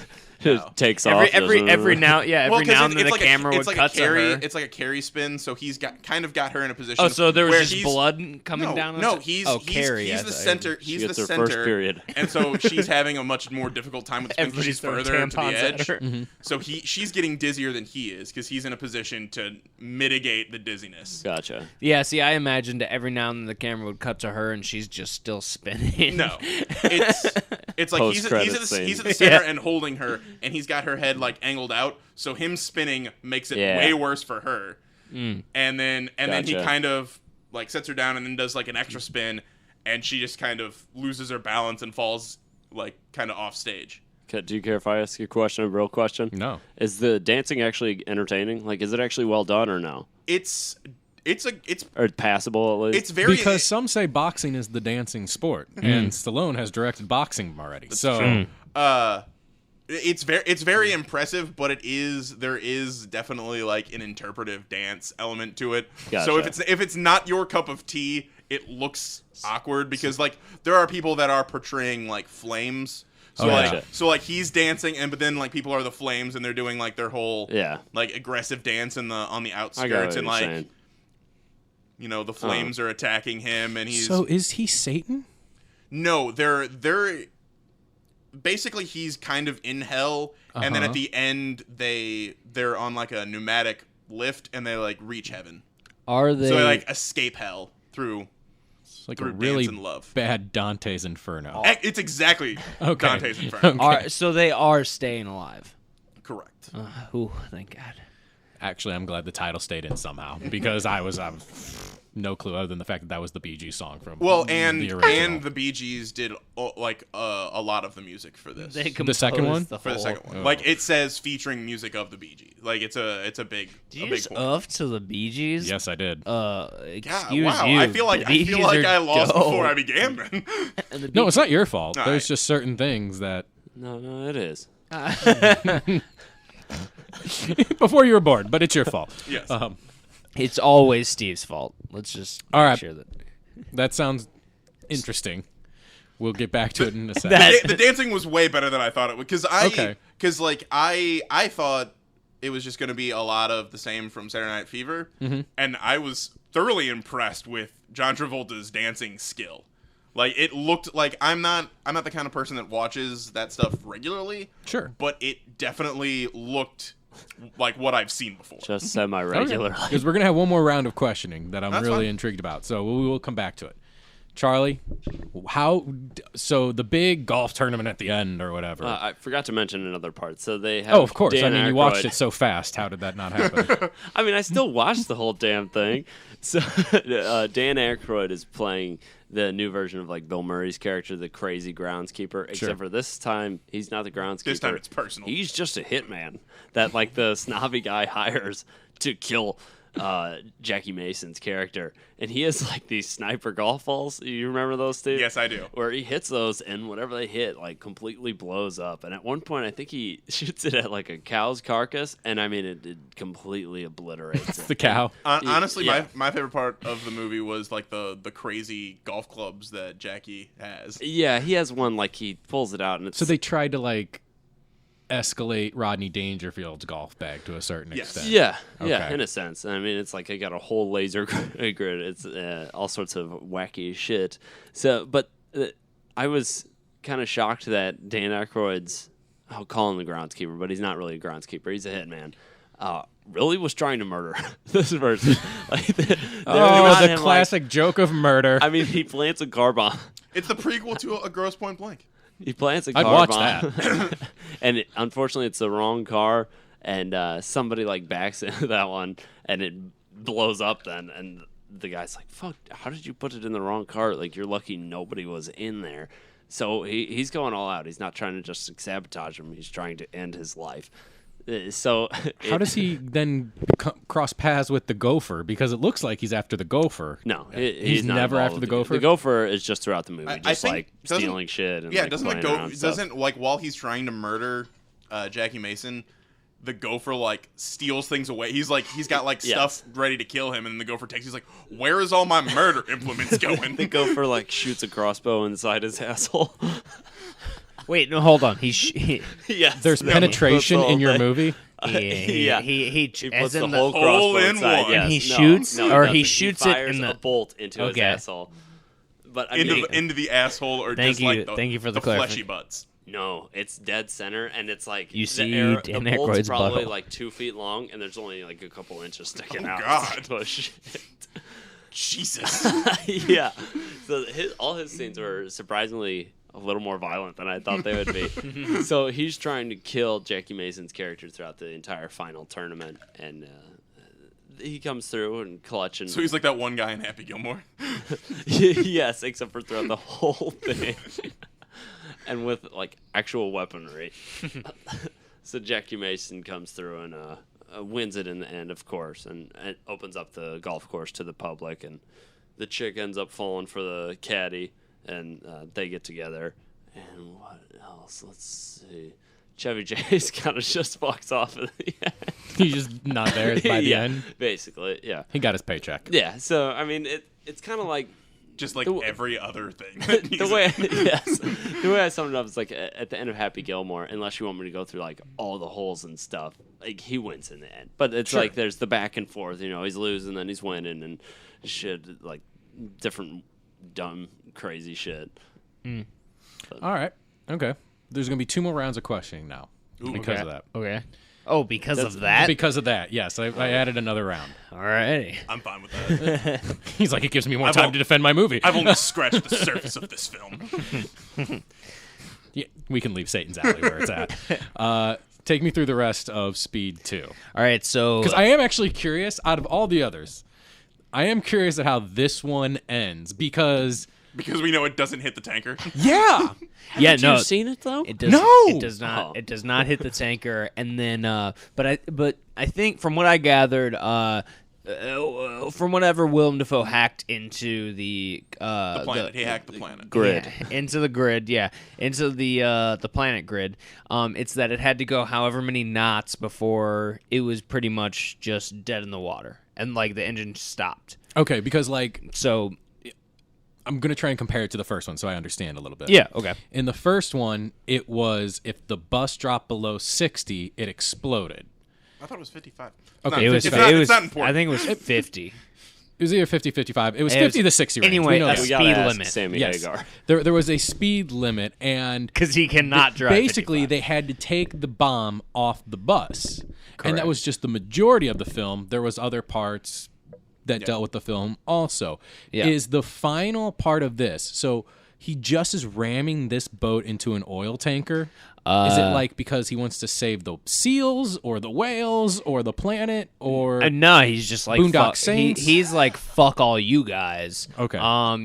It takes off. Every now, yeah, Well, every 'cause now and then the like camera it's would like cut to her. It's like a carry spin, so he's kind of got her in a position. Oh, so there was where just he's- blood coming down? No, he's Carrie. the center. She He's gets the her center. first period. And so she's having a much more difficult time with the spin because Everybody's she's throwing further to the tampons at edge. her. So she's getting dizzier than he is because he's in a position to mitigate the dizziness. Gotcha. Yeah, see, I imagined every now and then the camera would cut to her and she's just still spinning. No, it's like he's at Post-credits the center and holding her, and he's got her head like angled out. So him spinning makes it Yeah. way worse for her. And then he Gotcha. kind of like sets her down and then does like an extra spin, and she just kind of loses her balance and falls like kind of off stage. Do you care if I ask you a real question? no. Is the dancing actually entertaining? Like, is it actually well done or no? It's Or passable at least? it's very Because some say boxing is the dancing sport, and Stallone has directed boxing already. So it's very impressive, but there is definitely like an interpretive dance element to it. Gotcha. So if it's not your cup of tea, it looks awkward because like there are people that are portraying like flames. So Gotcha. he's dancing, but then like people are the flames and they're doing like their whole like aggressive dance on the I got what outskirts, and you're like saying. you know the flames are attacking him, and he's So is he Satan? no, they're basically he's kind of in hell, and then at the end they're on like a pneumatic lift and they like reach heaven. Are they? So they like escape hell through It's like through a really dance and love. bad Dante's Inferno. It's exactly Okay. Dante's Inferno. Okay. so they are staying alive. Correct. Ooh, thank God. Actually, I'm glad the title stayed in somehow because I was no clue other than the fact that was the Bee Gees song from Well, and the original. the Bee Gees did like a lot of the music for this. They The second one? composed For the whole- second one, Oh. like it says featuring music of the Bee Gees. Like it's a big Did you big just point. off to the Bee Gees? Yes, I did. God, Excuse wow, you. I feel like The Bee Gees are I lost dope. before I began. Then. And the No, Bee it's not your fault. All There's right. just certain things that No, it is. before you were born, but it's your fault. Yes. It's always Steve's fault. Let's just All make right. sure that. That sounds interesting. We'll get back to it in a second. That- The dancing was way better than I thought it would, because I thought it was just going to be a lot of the same from Saturday Night Fever, and I was thoroughly impressed with John Travolta's dancing skill. Like, it looked like I'm not the kind of person that watches that stuff regularly. Sure. But it definitely looked like what I've seen before. Just semi-regularly. Because we're going to have one more round of questioning that I'm That's really fine. intrigued about. So we will come back to it. Charlie, so the big golf tournament at the end or whatever. I forgot to mention another part. So they have. Oh, of course. Dan you watched Aykroyd. it so fast. How did that not happen? I mean, I still watched the whole damn thing. So Dan Aykroyd is playing the new version of like Bill Murray's character, the crazy groundskeeper. Except for this time, he's not the groundskeeper. This time it's personal. He's just a hitman that like the snobby guy hires to kill Jackie Mason's character, and he has like these sniper golf balls. You remember those, Steve? Yes, I do. Where he hits those, and whatever they hit, like completely blows up. And at one point, I think he shoots it at like a cow's carcass, and I mean, it completely obliterates it. The cow. Honestly, Yeah. my favorite part of the movie was like the crazy golf clubs that Jackie has. Yeah, he has one like he pulls it out, and it's So they tried to like escalate Rodney Dangerfield's golf bag to a certain Yes. extent. yeah, Okay. in a sense. I mean, it's like I got a whole laser grid. It's all sorts of wacky shit. So, but I was kind of shocked that Dan Aykroyd's, I'll call him the groundskeeper, but he's not really a groundskeeper. He's a hitman. Really was trying to murder this person. Like, The classic joke of murder. I mean, he plants a car bomb. It's the prequel to A Grosse Point Blank. He plants a I'd car watch bomb, and unfortunately, it's the wrong car, and somebody like backs into that one, and it blows up. Then, and the guy's like, "Fuck! How did you put it in the wrong car? Like, you're lucky nobody was in there." So he's going all out. He's not trying to just sabotage him. He's trying to end his life. So How does he then cross paths with the gopher? Because it looks like he's after the gopher. No, He's not never involved after with the gopher? The gopher is just throughout the movie, I just think- like doesn't- stealing shit. And, Yeah, like, doesn't playing the around with stuff. doesn't like while he's trying to murder Jackie Mason, the gopher like steals things away. He's got like Yes. stuff ready to kill him, and then the gopher takes. He's like, "Where is all my murder implements going?" The gopher like shoots a crossbow inside his asshole. Wait, no, hold on. Yes, There's no, penetration that's the in your whole thing. movie. Yeah. He He as puts in the whole hole crossbow in inside. one. Yes. And he No, shoots, no, or doesn't. he shoots it fires in the a bolt into his Okay. asshole. But I mean, into the asshole, or Thank just you- like the, thank you for the fleshy clarification. butts. no, it's dead center, and it's like You the see arrow- Dan the bolt's Aykroyd's probably butthole. like 2 feet long, and there's only like a couple inches sticking Oh, out. God. Oh shit. Jesus. Yeah. So all his scenes were surprisingly a little more violent than I thought they would be. So he's trying to kill Jackie Mason's character throughout the entire final tournament, and he comes through and clutch and So he's like that one guy in Happy Gilmore. yes, except for throughout the whole thing, and with like actual weaponry. So Jackie Mason comes through and wins it in the end, of course, and it opens up the golf course to the public, and the chick ends up falling for the caddy, and they get together. And what else? Let's see. Chevy Chase kind of just walks off at the end. He's just not there by the Yeah, end. basically, yeah. He got his paycheck. Yeah, so, I mean, it's kind of like Just like The- every other thing. the way the way I summed it up is like at the end of Happy Gilmore, unless you want me to go through like all the holes and stuff, like he wins in the end. But it's like there's the back and forth, he's losing, then he's winning, and shit, like different dumb crazy shit. All right. Okay. There's going to be 2 more rounds of questioning now because of that. Okay. Oh, because of that? Because of that, yes. I added another round. All right. I'm fine with that. He's like, it gives me more I've time al- to defend my movie. I've only scratched the surface of this film. Yeah, we can leave Satan's Alley where it's at. Take me through the rest of Speed 2. All right, so Because I am actually curious, out of all the others, I am curious at how this one ends. Because, Because we know it doesn't hit the tanker. yeah. yeah, no, You seen it though? it does. No! It does not. Oh. It does not hit the tanker, and then, but I think from what I gathered, from whatever Willem Dafoe hacked into the Planet. He hacked the planet. Grid. Yeah, into the grid, into the planet grid. It's that it had to go however many knots before it was pretty much just dead in the water, and like the engine stopped. Okay, because, like, So I'm going to try and compare it to the first one so I understand a little bit. yeah, okay, In the first one, it was if the bus dropped below 60, it exploded. I thought it was 55. Okay, It was. It's not It was. important. I think it was 50. It was either 50, 55. It was 50 to 60 range. Anyway, we know a that. We gotta speed ask limit. Sammy Yes. Hagar. There was a speed limit, and Because he cannot drive. basically 55. they had to take the bomb off the bus. And Correct. that was just the majority of the film. There was other parts that dealt with the film also. Yeah. Is the final part of this. So he just is ramming this boat into an oil tanker. Is it like because he wants to save the seals or the whales or the planet or No, he's just like Boondock fuck, Saints? he's like fuck all you guys. Okay.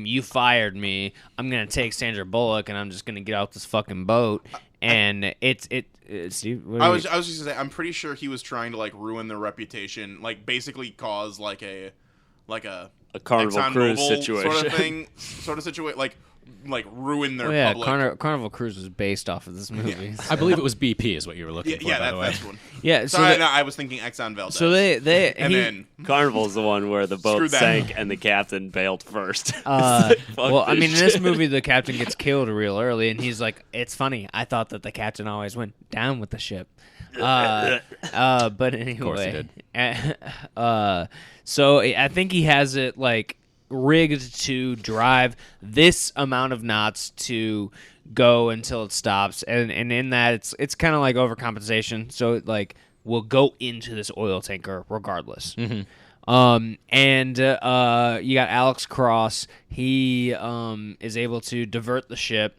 You fired me. I'm gonna take Sandra Bullock and I'm just gonna get out this fucking boat. And Steve. What I do was you- just gonna say, I'm pretty sure he was trying to like ruin their reputation, like basically cause like a Carnival Cruise ExxonMobil situation. sort of situation, like ruin their Oh, yeah, public. Carnival Cruise was based off of this movie. I believe it was BP is what you were looking for, by the way. that's one. Yeah, so Sorry, they- no, I was thinking Exxon Valdez. So they and he- then Carnival's the one where the Screw boat that. sank and the captain bailed first. well, Fuck I mean, in this this shit. movie, the captain gets killed real early, and he's like, "It's funny. I thought that the captain always went down with the ship." But anyway, course he did. So I think he has it like rigged to drive this amount of knots to go until it stops, and in that it's kind of like overcompensation. So it like will go into this oil tanker regardless. Mm-hmm. And you got Alex Cross. He is able to divert the ship.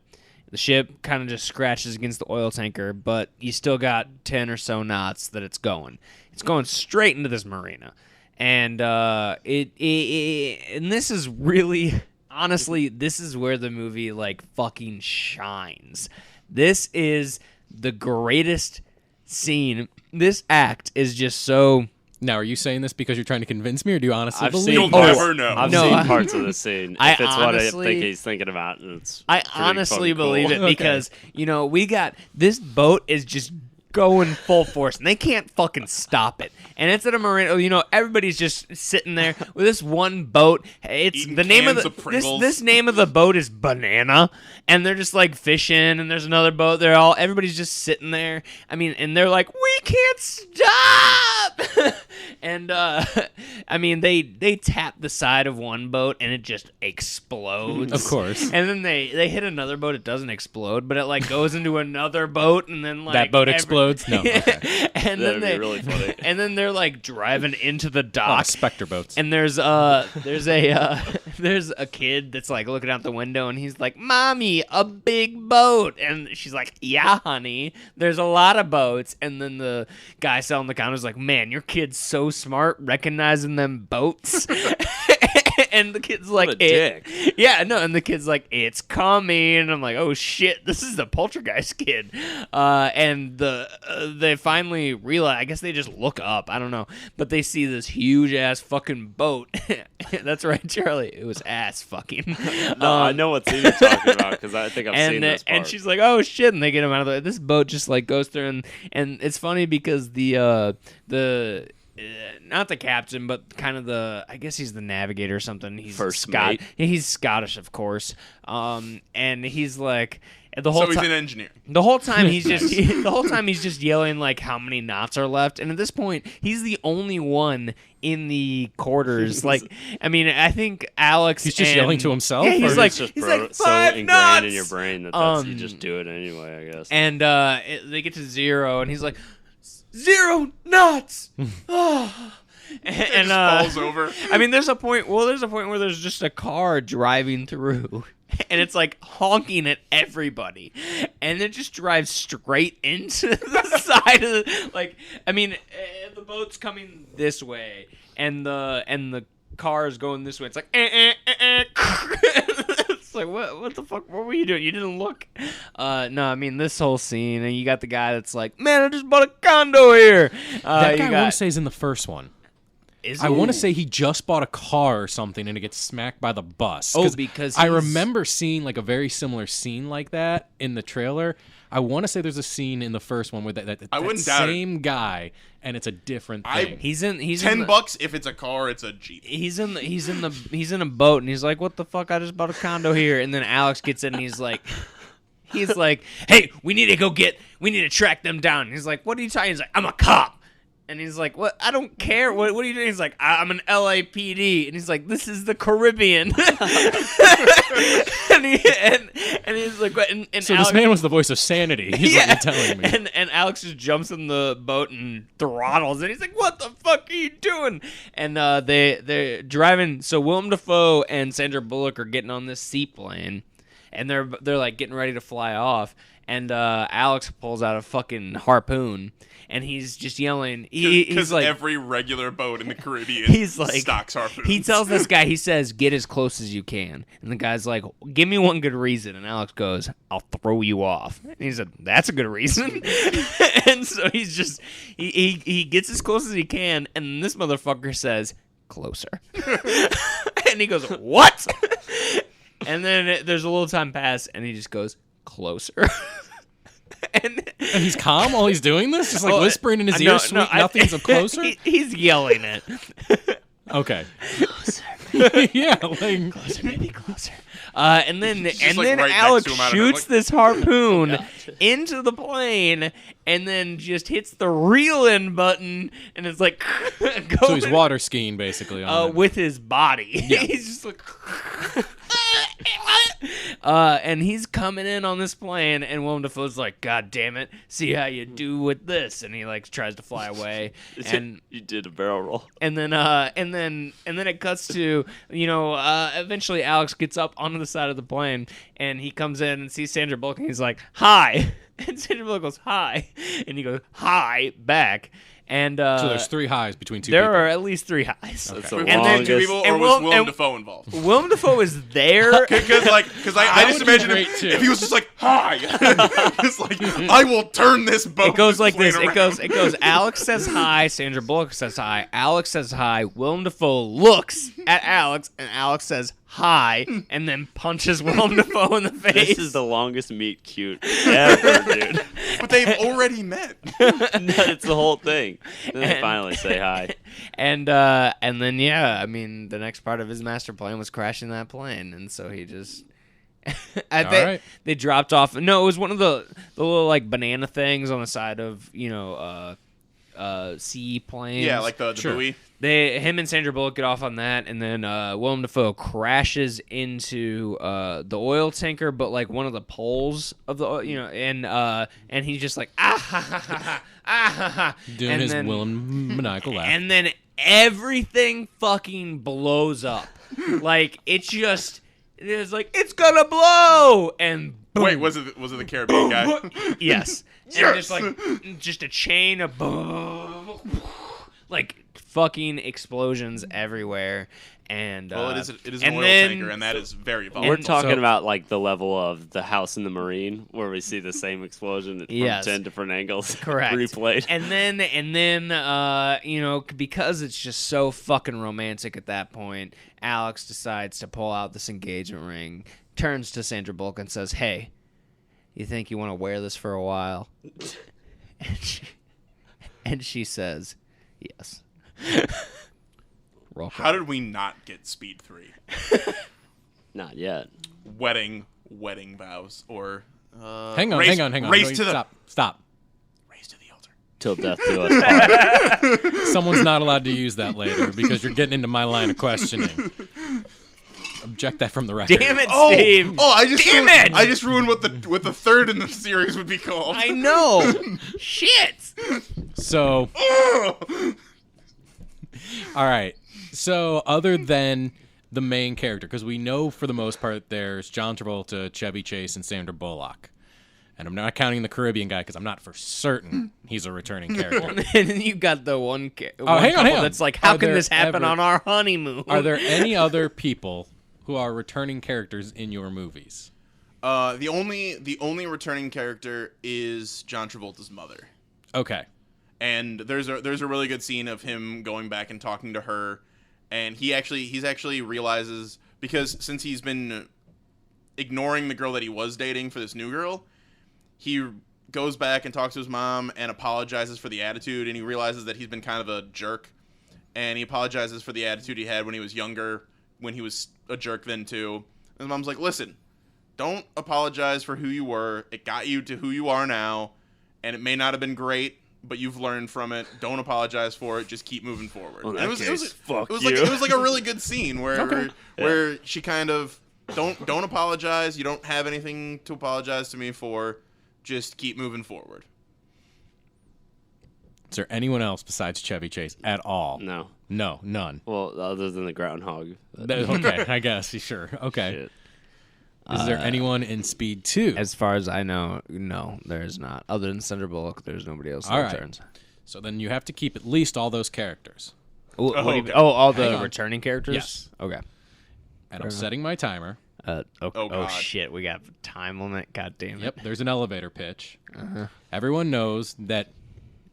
The ship kind of just scratches against the oil tanker, but you still got 10 or so knots that it's going. It's going straight into this marina. And and this is really, honestly, this is where the movie like fucking shines. This is the greatest scene. This act is just so... Now, are you saying this because you're trying to convince me, or do you honestly I've believe? seen You'll parts, never know. I've No, seen parts of the scene. I If it's what I honestly- think he's thinking about, and it's I pretty honestly fucking cool. believe it because, we got this boat is just going full force and they can't fucking stop it. And it's at a marina, everybody's just sitting there with this one boat. It's Eating the name of cans the of Pringles. this name of the boat is Banana, and they're just like fishing, and there's another boat. Everybody's just sitting there. I mean, and they're like, we can't stop. And they tap the side of one boat and it just explodes. Of course. And then they hit another boat. It doesn't explode, but it like goes into another boat, and then like That boat explodes? No. Okay. And That'd then be really funny. And then they're like driving into the Oh, dock. Spectre boats. And there's a kid that's like looking out the window, and he's like, "Mommy, a big boat." And she's like, "Yeah, honey, there's a lot of boats." And then the guy selling the counter's like, "Man, your kid's so smart recognizing them boats." And the kid's like, a dick. Yeah, no, and the kid's like, "It's coming." And I'm like, "Oh shit, this is the Poltergeist kid." And they finally realize, I guess they just look up, I don't know, but they see this huge ass fucking boat. That's right, Charlie. It was ass fucking. No, I know what scene you're talking about because I think I've seen this part. And she's like, "Oh shit!" And they get him out of the way. This boat just like goes through, and it's funny because the not the captain, but kind of I guess he's the navigator or something. He's First mate. He's Scottish, of course. And he's like the So whole he's time. an engineer. The whole time he's just yelling like how many knots are left, and at this point he's the only one in the quarters. Like, I mean, I think Alex. He's just and- yelling to himself? Yeah, Or he's is like, it's just he's so like 5 ingrained knots in your brain that you just do it anyway, I guess. And they get to 0, and he's like, 0 knots. And Falls over. I mean, there's a point where there's just a car driving through, and it's like honking at everybody, and it just drives straight into the side of the, like, I mean, the boat's coming this way, and the car is going this way. It's like, It's like, what the fuck? What were you doing? You didn't look. No, I mean, this whole scene, and you got the guy that's like, "Man, I just bought a condo here." That guy, I want to say, is in the first one. Is I he? want to say he just bought a car or something and it gets smacked by the bus. Oh, because I he's- remember seeing like a very similar scene like that in the trailer. I want to say there's a scene in the first one where that wouldn't doubt it. same guy, and it's a different thing. He's in $10 if it's a car, it's a Jeep. He's in a boat, and he's like, "What the fuck? I just bought a condo here." And then Alex gets in, and he's like, "Hey, we need to track them down." And he's like, "What are you talking?" He's like, "I'm a cop." And he's like, "What? I don't care. What are you doing?" He's like, "I'm an LAPD." And he's like, "This is the Caribbean." and he's like, and So Alex, this man was the voice of sanity. He's what you're telling me. And Alex just jumps in the boat and throttles, and he's like, "What the fuck are you doing?" And they're driving. So Willem Dafoe and Sandra Bullock are getting on this seaplane, and they're like getting ready to fly off. And Alex pulls out a fucking harpoon, and he's just yelling. He's like, every regular boat in the Caribbean he's like, stocks harpoons. He tells this guy, he says, "Get as close as you can." And the guy's like, "Give me one good reason." And Alex goes, "I'll throw you off." And he said, "That's a good reason." And so he's just, he gets as close as he can, and this motherfucker says, "Closer." And he goes, "What?" And then there's a little time pass, and he just goes, "Closer." And he's calm while he's doing this? Just like whispering in his ear, sweet nothings of closer? He's yelling it. Okay. Closer. Yeah, like... Closer, maybe closer. And then like right Alex next to him, shoots this harpoon into the plane, and then just hits the reel in button, and it's like So he's water skiing basically on with his body. Yeah. He's just like and he's coming in on this plane, and Willem Dafoe's like, "God damn it, see how you do with this," and he like tries to fly away, and you did a barrel roll. and then it cuts to, eventually Alex gets up onto the side of the plane, and he comes in and sees Sandra Bullock, and he's like, "Hi," and Sandra Bullock goes, "Hi," and he goes, "Hi," back. And So there's 3 highs between 2 there people. are at least 3 highs. That's the And then longest. 2 people, or and was Willem- Willem and- Dafoe involved? Willem Dafoe is there. Because I just would be imagine great, him, too. if he was just like, "Hi," it's like, "I will turn this boat." It goes like this. plane It goes. around. It goes. Alex says hi. Sandra Bullock says hi. Alex says hi. Willem Dafoe looks at Alex, and Alex says hi, and then punches Willem Dafoe in the face. This is the longest meet cute ever, dude. But they've already met. It's the whole thing. Then they finally say hi. And then I mean, the next part of his master plan was crashing that plane, and so he just. Right. They dropped off. No, it was one of the little like banana things on the side of seaplanes. Yeah, like the Sure. buoy. Him and Sandra Bullock get off on that, and then Willem Dafoe crashes into the oil tanker, but like one of the poles of the and he's just like Doing and his then, Willem maniacal laugh. and then everything fucking blows up. Like it's like it's gonna blow, and boom. Wait, was it the Caribbean guy? Yes. Yes! And just a chain of like fucking explosions everywhere. And Well, it is an and oil then- tanker, and that is very volatile. We're talking So- about like the level of The House in the Marine, where we see the same explosion from Yes. 10 different angles. Correct. Replayed. And then because it's just so fucking romantic at that point, Alex decides to pull out this engagement ring, turns to Sandra Bullock and says, "Hey, you think you want to wear this for a while?" And she says, "Yes." Roll call. How did we not get Speed 3? Not yet. Wedding vows, or Hang on. race No, to the Stop. race to the altar. Till death do us part. Someone's not allowed to use that later because you're getting into my line of questioning. Object that from the record. Damn it, Steve! I just Damn ruined, it! I just ruined what the third in the series would be called. I know. Shit. So, all right. So, other than the main character, because we know for the most part there's John Travolta, Chevy Chase, and Sandra Bullock. And I'm not counting the Caribbean guy because I'm not for certain he's a returning character. And then you got the one hang on. that's like, how Are can there this happen ever- on our honeymoon? Are there any other people who are returning characters in your movies? The only returning character is John Travolta's mother, Okay. and there's a really good scene of him going back and talking to her, and he's actually realizes, because since he's been ignoring the girl that he was dating for this new girl, he goes back and talks to his mom and apologizes for the attitude, and he realizes that he's been kind of a jerk, and he apologizes for the attitude he had when he was younger, when he was a jerk then too. And his mom's like, "Listen, don't apologize for who you were. It got you to who you are now, and it may not have been great but you've learned from it. Don't apologize for it. Just keep moving forward. Well, And it was like a really good scene where she kind of don't apologize. You don't have anything to apologize to me for. Just keep moving forward. Is there anyone else besides Chevy Chase at all? No. No, none. Well, other than the groundhog. Okay, I guess. Sure. Okay. Shit. Is there anyone in Speed 2? As far as I know, no, there is not. Other than Sandra Bullock, there's nobody else that All right. returns. So then you have to keep at least all those characters. All Hang the on. returning characters? Yes. Okay. And I'm setting my timer. Oh, Oh, God. shit. We got time limit. God damn it. Yep, there's an elevator pitch. Everyone knows that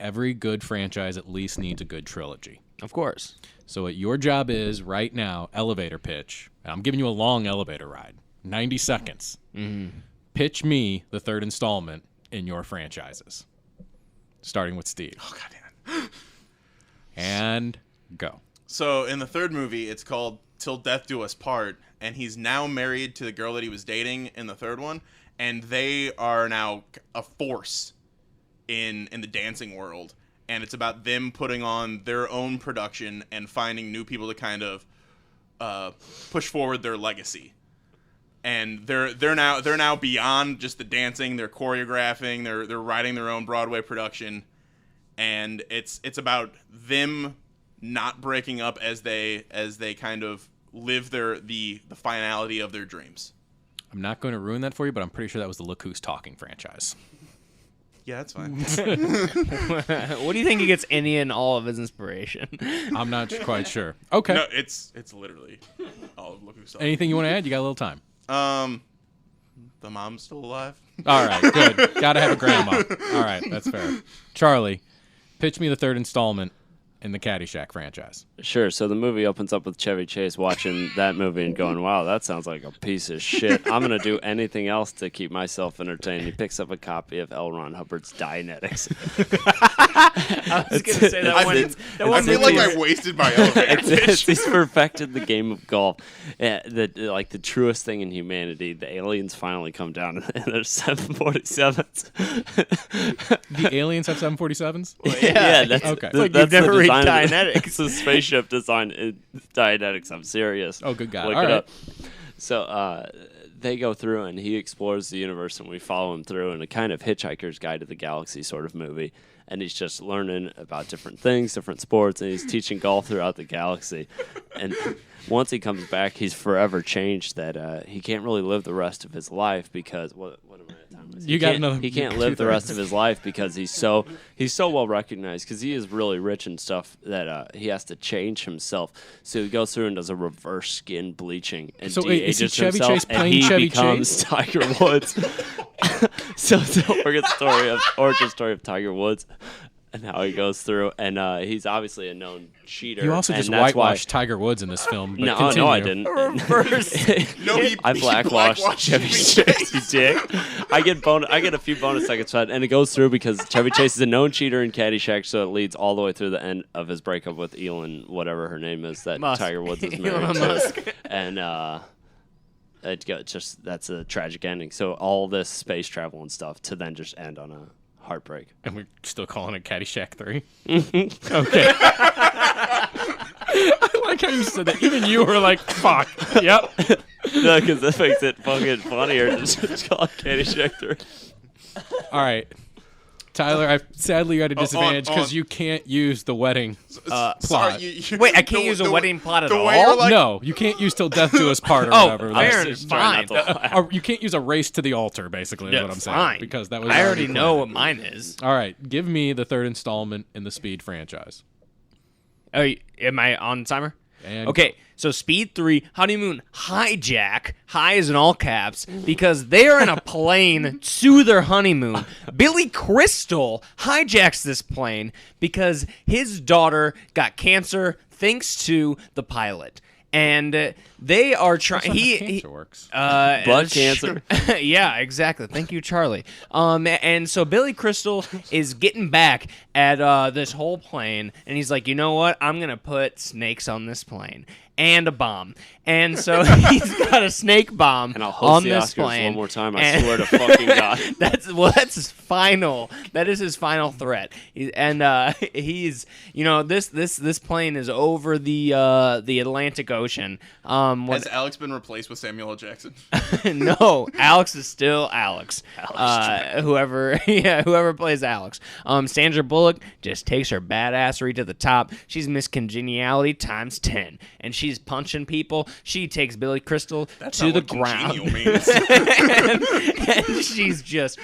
every good franchise at least needs a good trilogy. Of course. So what your job is right now, elevator pitch. And I'm giving you a long elevator ride. 90 seconds. Pitch me the third installment in your franchises. Starting with Steve. Oh, God damn it. And go. So in the third movie, it's called Till Death Do Us Part, and he's now married to the girl that he was dating in the third one, and they are now a force in the dancing world, and it's about them putting on their own production and finding new people to kind of push forward their legacy. And they're now beyond just the dancing. They're choreographing. They're writing their own Broadway production, and it's about them not breaking up as they kind of live the finality of their dreams. I'm not going to ruin that for you, but I'm pretty sure that was the Look Who's Talking franchise. Yeah, that's fine. What do you think he gets any and all of his inspiration? I'm not quite sure. Okay. No, it's literally all of Look Who's Talking. Anything you want to add? You got a little time. The mom's still alive. All right, good. Gotta have a grandma. All right, that's fair. Charlie, pitch me the third installment in the Caddyshack franchise. Sure. So the movie opens up with Chevy Chase watching that movie and going, wow, that sounds like a piece of shit. I'm going to do anything else to keep myself entertained. He picks up a copy of L. Ron Hubbard's Dianetics. I was going to say that one. I feel like I wasted my elevator. He's perfected the game of golf. The truest thing in humanity. The aliens finally come down in their 747s. The aliens have 747s? Yeah, that's okay. Like that's you've never the read design. Dianetics. It's a spaceship design in Dianetics. I'm serious. Oh, good God. Look All it right. up. So they go through and he explores the universe and we follow him through in a kind of Hitchhiker's Guide to the Galaxy sort of movie. And he's just learning about different things, different sports, and he's teaching golf throughout the galaxy. And once he comes back, he's forever changed that he can't really live the rest of his life because what am I at time? You got another. He can't live the rest of his life because he's so well recognized because he is really rich and stuff that he has to change himself. So he goes through and does a reverse skin bleaching and So wait, is it de-ages Chevy himself, Chase and playing he Chevy becomes Chase? Tiger Woods. So it's the origin story of Tiger Woods. And how he goes through, and he's obviously a known cheater. You also and just that's whitewashed Tiger Woods in this film. But No, continue. I didn't. No, I blackwashed Chevy Chase. You dick. I get a few bonus seconds for that, and it goes through because Chevy Chase is a known cheater in Caddyshack, so it leads all the way through the end of his breakup with Elon, whatever her name is, that Musk. Tiger Woods is married Elon to. Musk. And that's a tragic ending. So all this space travel and stuff to then just end on a heartbreak. And we're still calling it Caddyshack 3? Okay. I like how you said that. Even you were like, fuck. Yep. No, because that makes it fucking funnier to just call it Caddyshack 3. All right. Tyler, sadly you're at a disadvantage on. because you can't use the wedding plot. Sorry, Wait, I can't use a wedding plot at the all? way you're like, No, you can't use Till Death Do Us Part or Oh, whatever. fair That's- enough. Try not Fine. to laugh. Or you can't use a race to the altar, basically, is what I'm saying. Fine. Because that was I already know planned. what mine is. All right, give me the third installment in the Speed franchise. Oh, am I on timer? And Okay, so Speed 3, Honeymoon Hijack, high is in all caps, because they are in a plane to their honeymoon. Billy Crystal hijacks this plane because his daughter got cancer thanks to the pilot. And they are trying. That's not how cancer works. Blood cancer. Yeah, exactly. Thank you, Charlie. And so Billy Crystal is getting back at this whole plane, and he's like, you know what? I'm gonna put snakes on this plane. and a bomb. And so he's got a snake bomb And I'll host on the this Oscars plane. one more time. I swear to fucking God. That's his final. That is his final threat. He's this plane is over the Atlantic Ocean. Has Alex been replaced with Samuel L. Jackson? No, Alex is still Alex. Whoever plays Alex. Sandra Bullock just takes her badassery to the top. She's Miss Congeniality times 10, and she's punching people. She takes Billy Crystal to the ground, and she's just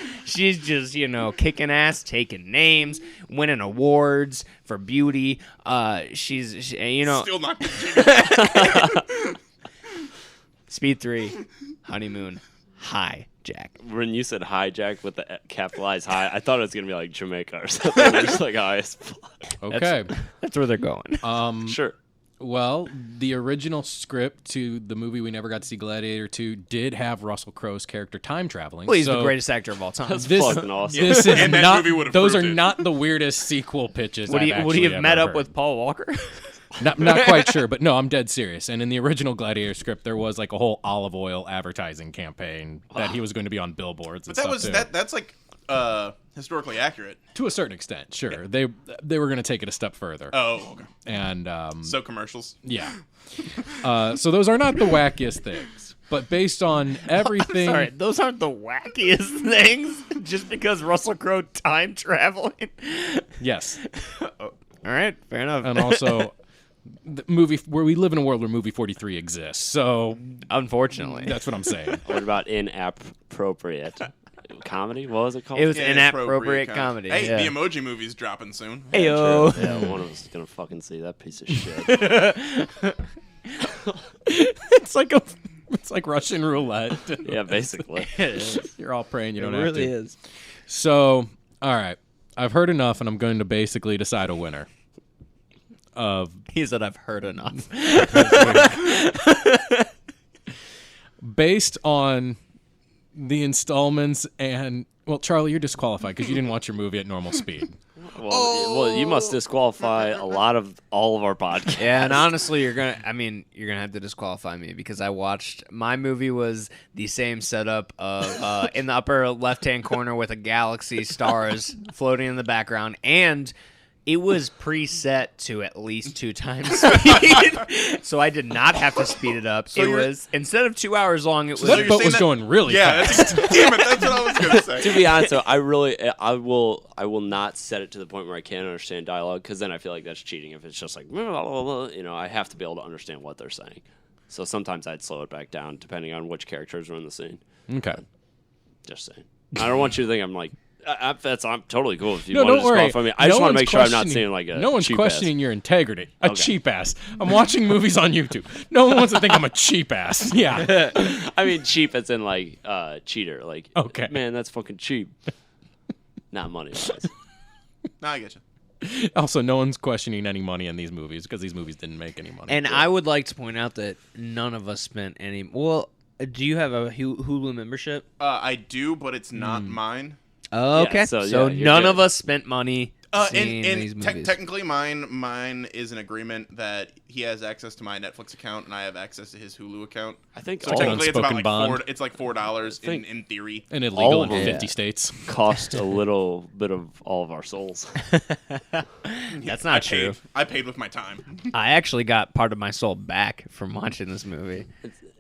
kicking ass, taking names, winning awards for beauty. She's still not congenial. Speed 3, honeymoon, high. Jack. When you said hijack with the capitalized high, I thought it was going to be like Jamaica or something. Just like highest. Okay. That's where they're going. Sure. Well, the original script to the movie we never got to see, Gladiator 2, did have Russell Crowe's character time traveling. Well, he's the greatest actor of all time. That's fucking awesome. This is And that not, movie would've those proved are it. not the weirdest sequel pitches Would he I've have ever met up heard. with Paul Walker? Not quite sure, but no, I'm dead serious. And in the original Gladiator script, there was like a whole olive oil advertising campaign that he was going to be on billboards and But stuff too. that's like historically accurate. To a certain extent, sure. They were going to take it a step further. Oh, okay. And So commercials. yeah. So those are not the wackiest things. But based on everything... Sorry, those aren't the wackiest things. Just because Russell Crowe time traveling. Yes. All right, fair enough. And also... the movie where we live in a world where movie 43 exists, so Unfortunately, that's what I'm saying. What about inappropriate comedy? What was it called? it was inappropriate comedy. Hey, yeah. the Emoji Movie's dropping soon. Heyo. Yeah, one of us is gonna fucking see that piece of shit. It's like Russian roulette. Yeah, basically. It is. You're all praying you It don't have really to. is. So, all right, I've heard enough, and I'm going to basically decide a winner. He said, "I've heard enough." Based on the installments and Charlie, you're disqualified because you didn't watch your movie at normal speed. Well, you must disqualify all of our podcasts. Yeah, and honestly, you're gonna have to disqualify me because my movie was the same setup of in the upper left-hand corner with a galaxy, stars floating in the background, and it was preset to at least 2 times speed, so I did not have to speed it up. It was instead of 2 hours long. It was. That boat was going really fast. Damn it, that's what I was gonna say. To be honest, though, I will not set it to the point where I can't understand dialogue because then I feel like that's cheating. If it's just like I have to be able to understand what they're saying. So sometimes I'd slow it back down depending on which characters are in the scene. Okay. Just saying. I don't want you to think I'm like. I'm totally cool if you No, want to don't worry. disqualify me. I just want to make sure I'm not questioning- seeing like a No one's cheap questioning your integrity. Okay. Cheap ass. I'm watching movies on YouTube. No one wants to think I'm a cheap ass. Yeah. ass. I mean cheap as in like cheater. Like Okay. man, that's fucking cheap. Not money wise. Nah, I get you. Also, no one's questioning any money in these movies because these movies didn't make any money. And I would like to point out that none of us spent any. Well, do you have a Hulu membership? I do, but it's not mine. Oh, okay. Yeah, so so, yeah, you're none good. of us spent money seeing these And movies. technically, mine is an agreement that he has access to my Netflix account and I have access to his Hulu account. I think So all technically, it's about unspoken like bond. $4. It's like $4 in theory. and illegal all in of them. 50 states. cost a little bit of all of our souls. That's not true. I paid with my time. I actually got part of my soul back from watching this movie.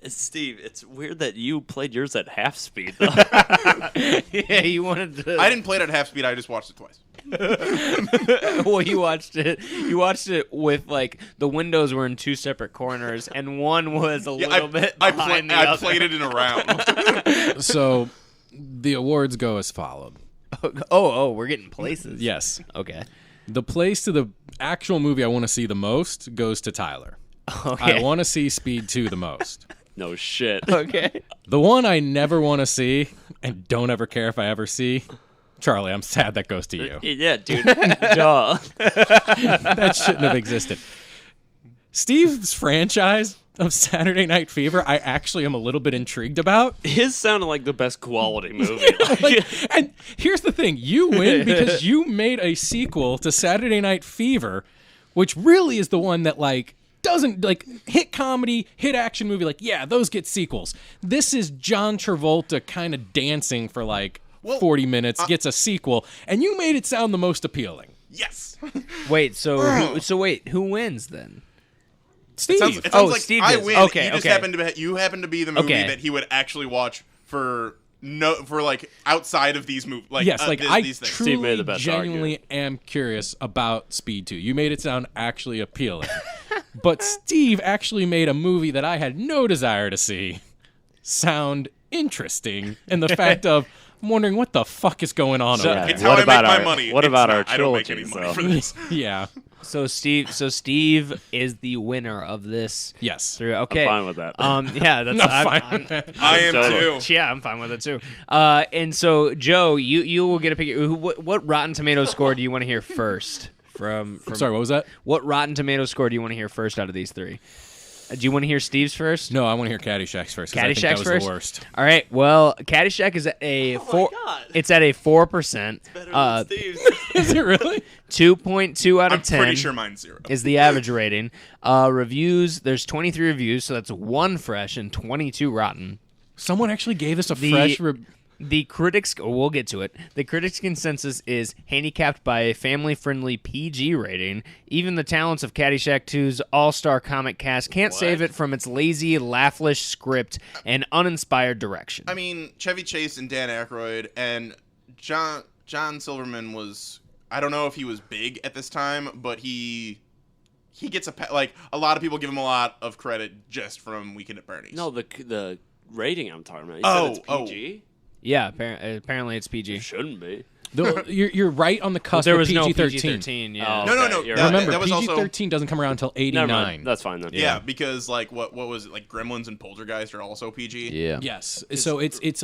Steve, it's weird that you played yours at half speed though. Yeah, you wanted to. I didn't play it at half speed. I just watched it twice. Well, you watched it. You watched it with like the windows were in 2 separate corners, and one was a little bit behind the I other. played it in a round. So the awards go as followed. Oh, we're getting places. Yes. Okay. The place to the actual movie I want to see the most goes to Tyler. Okay. I want to see Speed 2 the most. No shit. Okay. The one I never want to see and don't ever care if I ever see, Charlie, I'm sad that goes to you. Yeah, dude. Duh. That shouldn't have existed. Steve's franchise of Saturday Night Fever, I actually am a little bit intrigued about. His sounded like the best quality movie. And here's the thing. You win because you made a sequel to Saturday Night Fever, which really is the one that, like, doesn't, like, hit comedy, hit action movie, like, yeah, those get sequels. This is John Travolta kind of dancing for, like, 40 minutes, gets a sequel, and you made it sound the most appealing. Yes. Wait, so who wins then? Steve. It sounds like Steve I does. win. Okay, you just happen to be the movie that he would actually watch for like outside of these movies. Like, yes, like I these things. Steve made truly, the best genuinely am curious about Speed 2. You made it sound actually appealing. But Steve actually made a movie that I had no desire to see sound interesting in the fact of, I'm wondering what the fuck is going on over there. It's how I make my money. What about our I don't make any trilogies, money though? for this. Yeah. So Steve is the winner of this. Yes. Okay. I'm fine with that. Yeah, that's I'm fine with that. I am Totally. too. Yeah, I'm fine with it too. And so Joe, you will get a pick. What Rotten Tomatoes score do you want to hear first? From Sorry, what was that? What Rotten Tomatoes score do you want to hear first out of these three? Do you want to hear Steve's first? No, I want to hear Caddyshack's first. 'Cause I think Caddyshack's that was first. the worst. All right. Well, Caddyshack is at a 4. God. It's at a 4%. Is it really? 2.2 out of I'm 10. pretty sure mine's 0. Is the average rating. Reviews, there's 23 reviews, so that's 1 fresh and 22 rotten. Someone actually gave us a The- fresh... The critics, we'll get to it. The critics' consensus is handicapped by a family-friendly PG rating. Even the talents of Caddyshack 2's all-star comic cast can't save it from its lazy, laughless script and uninspired direction. I mean, Chevy Chase and Dan Aykroyd and John Silverman was. I don't know if he was big at this time, but he gets a lot of people give him a lot of credit just from Weekend at Bernie's. No, the rating I'm talking about. You said it's PG? Yeah, apparently it's PG. It shouldn't be. You're right on the cusp There of was no PG-13. PG-13, yeah. Oh, No. okay, you're That- right. Remember, that was also- PG-13 doesn't come around until Never 89. mind. That's fine then. Yeah, because like what was it, like Gremlins and Poltergeist are also PG. Yeah. Yes. So it's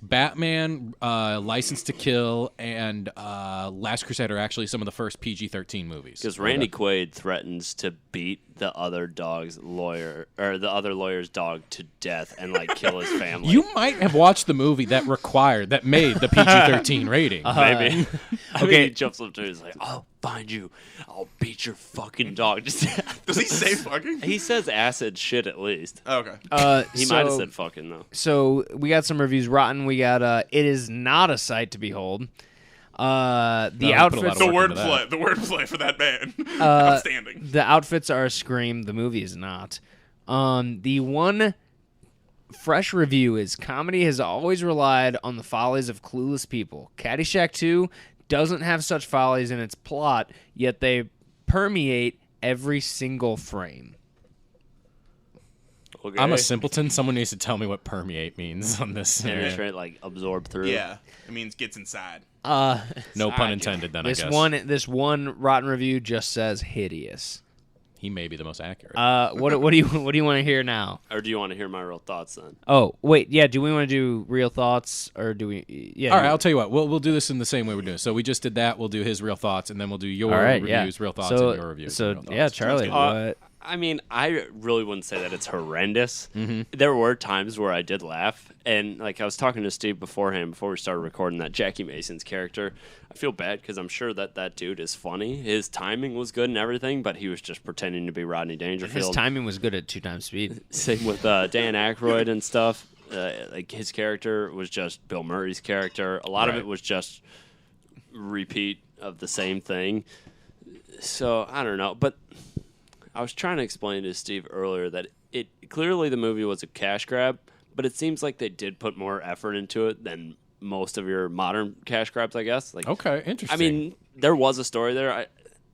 Batman, License to Kill, and Last Crusade are actually some of the first PG-13 movies. Because Randy Quaid threatens to beat the other lawyer's dog to death and like kill his family. You might have watched the movie that made the PG-13 rating. Maybe. I mean, Okay. he jumps up to me and he's like, I'll find you. I'll beat your fucking dog to death. Does he say fucking? He says acid shit at least. Oh, okay. He might have said fucking though. So we got some reviews. Rotten. We got it is not a sight to behold. The No, put a lot outfits. of The work into that. wordplay for that man. Outstanding. The outfits are a scream. The movie is not. The one fresh review is comedy has always relied on the follies of clueless people. Caddyshack 2 doesn't have such follies in its plot, yet they permeate every single frame. Okay. I'm a simpleton. Someone needs to tell me what permeate means on this. Penetrate, like absorb through. Yeah, it means gets inside. No pun intended then, I This guess. this one rotten review just says hideous. He may be the most accurate. What do you want to hear now? Or do you want to hear my real thoughts then? Oh wait, yeah. Do we want to do real thoughts or do we? Yeah. All right, I'll tell you what. We'll do this in the same way we're doing it. So we just did that. We'll do his real thoughts, and then we'll do your All right, reviews, yeah. real thoughts, So, and your reviews. So real thoughts. yeah, Charlie. What? I mean, I really wouldn't say that it's horrendous. There were times where I did laugh, and like I was talking to Steve beforehand, before we started recording, that Jackie Mason's character. I feel bad because I'm sure that dude is funny. His timing was good and everything, but he was just pretending to be Rodney Dangerfield. His timing was good at 2 times speed. Same with Dan Aykroyd and stuff. Like his character was just Bill Murray's character. A lot of it was just repeat of the same thing. So I don't know, but I was trying to explain to Steve earlier that it clearly the movie was a cash grab, but it seems like they did put more effort into it than most of your modern cash grabs, I guess. Like, Okay, interesting. I mean, there was a story there.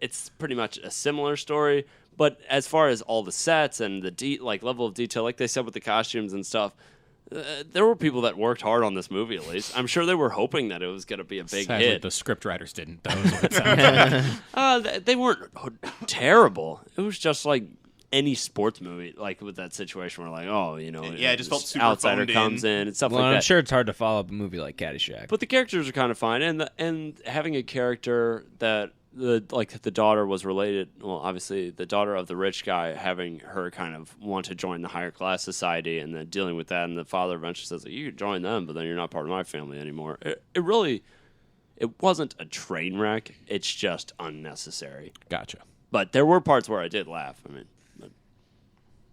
It's pretty much a similar story, but as far as all the sets and the level of detail, like they said with the costumes and stuff, there were people that worked hard on this movie. At least I'm sure they were hoping that it was going to be a big sadly, hit. the script writers didn't. That was what it sounds like. They weren't terrible. It was just like any sports movie, like with that situation where, like, oh, you know, Yeah, it just felt super outsider phoned comes in and stuff Well, like I'm that. sure it's hard to follow up a movie like Caddyshack. But the characters are kind of fine, and having a character that the daughter was related. Well, obviously the daughter of the rich guy, having her kind of want to join the higher class society, and then dealing with that, and the father eventually says, "You could join them, but then you're not part of my family anymore." It wasn't a train wreck. It's just unnecessary. Gotcha. But there were parts where I did laugh. I mean,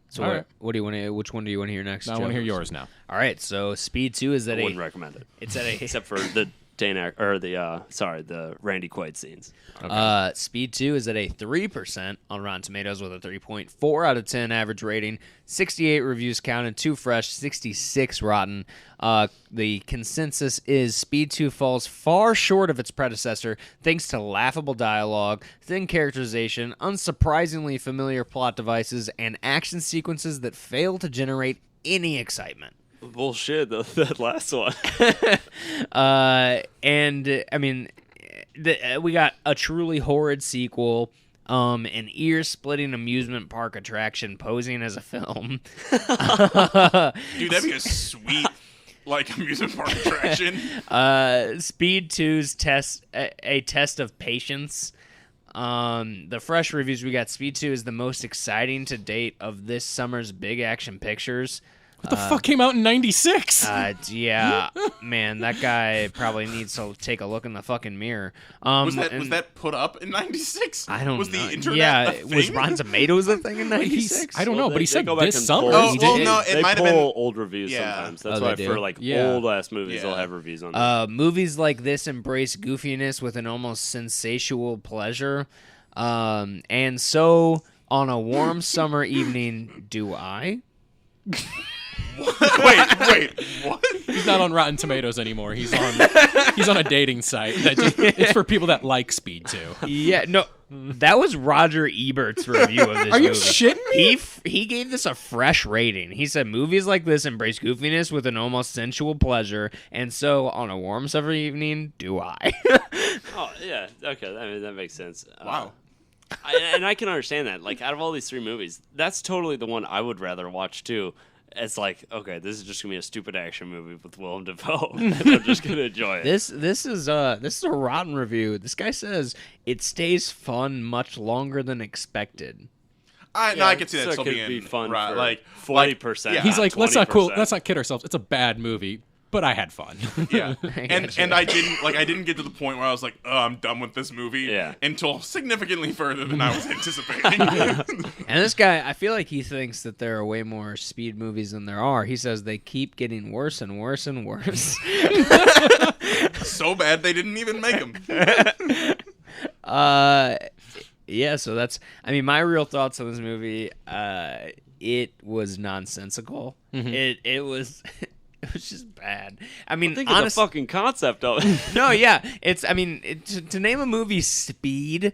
So All right. what do you want to? Which one do you want to hear next? Now I want to hear Jokers? yours now. All right. So Speed 2 is at I wouldn't recommend it. It's at a. Except for the the Randy Quaid scenes. Speed 2 is at a 3% on Rotten Tomatoes with a 3.4 out of 10 average rating. 68 reviews counted, 2 fresh, 66 rotten. The consensus is Speed 2 falls far short of its predecessor thanks to laughable dialogue, thin characterization, unsurprisingly familiar plot devices, and action sequences that fail to generate any excitement. Bullshit, that last one. And I mean, we got a truly horrid sequel, an ear-splitting amusement park attraction posing as a film. Dude, that'd be a sweet amusement park attraction. Speed 2's test of patience. The fresh reviews we got. Speed 2 is the most exciting to date of this summer's big action pictures. What the fuck came out in 96? Yeah, man, that guy probably needs to take a look in the fucking mirror. Was that put up in 96? I don't was know. the internet yeah, a thing? was Rotten Tomatoes a thing in 96? I don't know, but he said go back this and summer. pull- he well, did. no, it they might have pull been. old reviews Yeah. sometimes. That's Oh, why they for do? Yeah. old ass movies, they'll Yeah. have reviews on them. Movies like this embrace goofiness with an almost sensual pleasure. And so, on a warm summer evening, do I? Wait, what? He's not on Rotten Tomatoes anymore. He's on a dating site. It's for people that like Speed 2. Yeah, no, that was Roger Ebert's review of this Are you movie. shitting me? He gave this a fresh rating. He said movies like this embrace goofiness with an almost sensual pleasure, and so on a warm summer evening, do I? Oh yeah, okay, that makes sense. Wow. I can understand that. Like, out of all these 3 movies, that's totally the one I would rather watch too. It's like, okay, this is just gonna be a stupid action movie with Willem Dafoe, and I'm just gonna enjoy it. This is a rotten review. This guy says it stays fun much longer than expected. I can see that so still it could being be fun right, for like 40%. yeah. He's like, let's not 20%. kid ourselves. It's a bad movie, but I had fun. Yeah, gotcha. and I didn't get to the point where I was like, oh, I'm done with this movie. Yeah. Until significantly further than I was anticipating. And this guy, I feel like he thinks that there are way more Speed movies than there are. He says they keep getting worse and worse and worse. So bad they didn't even make them. Yeah, so that's, I mean, my real thoughts on this movie, it was nonsensical. It was just bad. I mean, Think of the fucking concept of it. no, yeah, it's, I mean, to name a movie Speed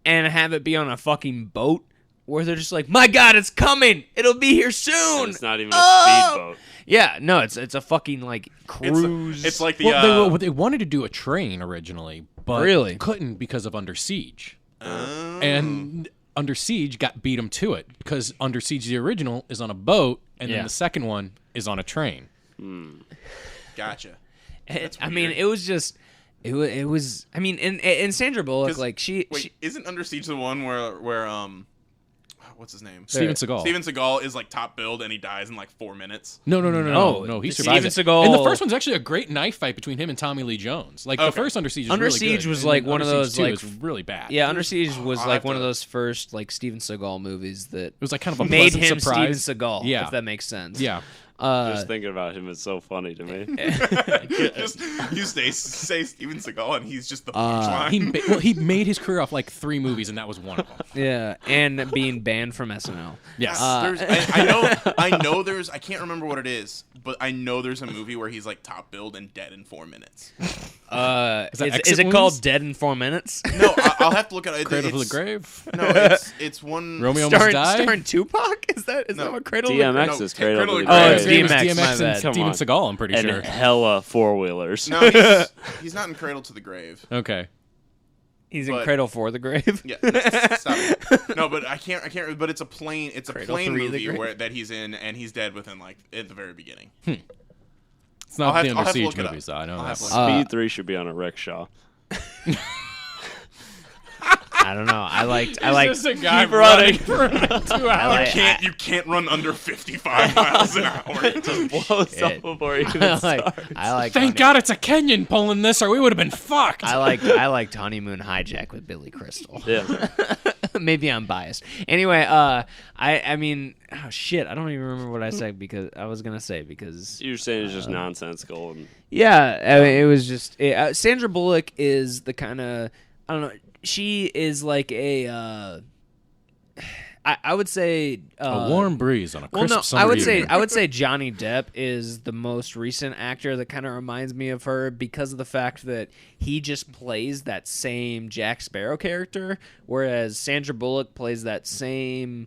and have it be on a fucking boat where they're just like, my God, it's coming! It'll be here soon! It's not even a speedboat. Yeah, no, it's a fucking, like, cruise. It's like the Well, they wanted to do a train originally, but Really? couldn't because of Under Siege. And Under Siege got beat him to it because Under Siege, the original, is on a boat, and Yeah. then the second one is on a train. Gotcha. I mean, it was just, it was, I mean, and Sandra Bullock, like, she isn't Under Siege the one where what's his name? Steven Seagal. Steven Seagal is like top billed and he dies in like 4 minutes. No. He survives it. Steven Seagal- And the first one's actually a great knife fight between him and Tommy Lee Jones. Like the first Under Siege is Under really Siege good. was And like one Under of those, Siege 2 like, is really bad. Yeah, Under Siege was I'll like have one of to- those first like Steven Seagal movies that It was like kind of a made pleasant him surprise. Steven Seagal. Yeah. If that makes sense. Yeah. Just thinking about him is so funny to me. Just you say Steven Seagal and he's just the punchline. He made his career off like 3 movies, and that was one of them. Yeah, and being banned from SNL. Yes. I know there's I can't remember what it is, but I know there's a movie where he's like top billed and dead in 4 minutes. Is Exit it Wounds? called Dead in 4 Minutes? No, I'll have to look at it. Cradle to the It's- Grave. No, it's one. Romeo Must Die. starring Tupac? Is that No. what Cradle to the Grave? DMX No, is Cradle Cradle to to the the Oh, Grave. it's His name is DMX, my DMX bad. and Come Steven on. Seagal, I'm pretty And sure. hella 4-wheelers. No, he's not in Cradle to the Grave. Okay. He's in But- Cradle for the Grave. Yeah, stop it. No, but I can't. But it's a plane Cradle plane 3, the movie Grave. that he's in, and he's dead within like at the very beginning. It's not I'll the have Under to Siege look it up. movies, though. I know I'll that. have to one. look Speed 3 should be on a rickshaw. I don't know. I liked. a guy Keep running. for 2 hours. You can't run under 55 miles an hour. Blows up before you even I like. Thank God it's a Kenyan pulling this, or we would have been fucked. I liked Honeymoon Hijack with Billy Crystal. Yeah. Maybe I'm biased. Anyway, I mean, oh shit, I don't even remember what I said because I was gonna say because You're saying it's just nonsensical. And yeah, I mean, it was just Sandra Bullock is the kind of I don't know. She is like a. I would say a warm breeze on a crisp summer I would say Johnny Depp is the most recent actor that kind of reminds me of her because of the fact that he just plays that same Jack Sparrow character, whereas Sandra Bullock plays that same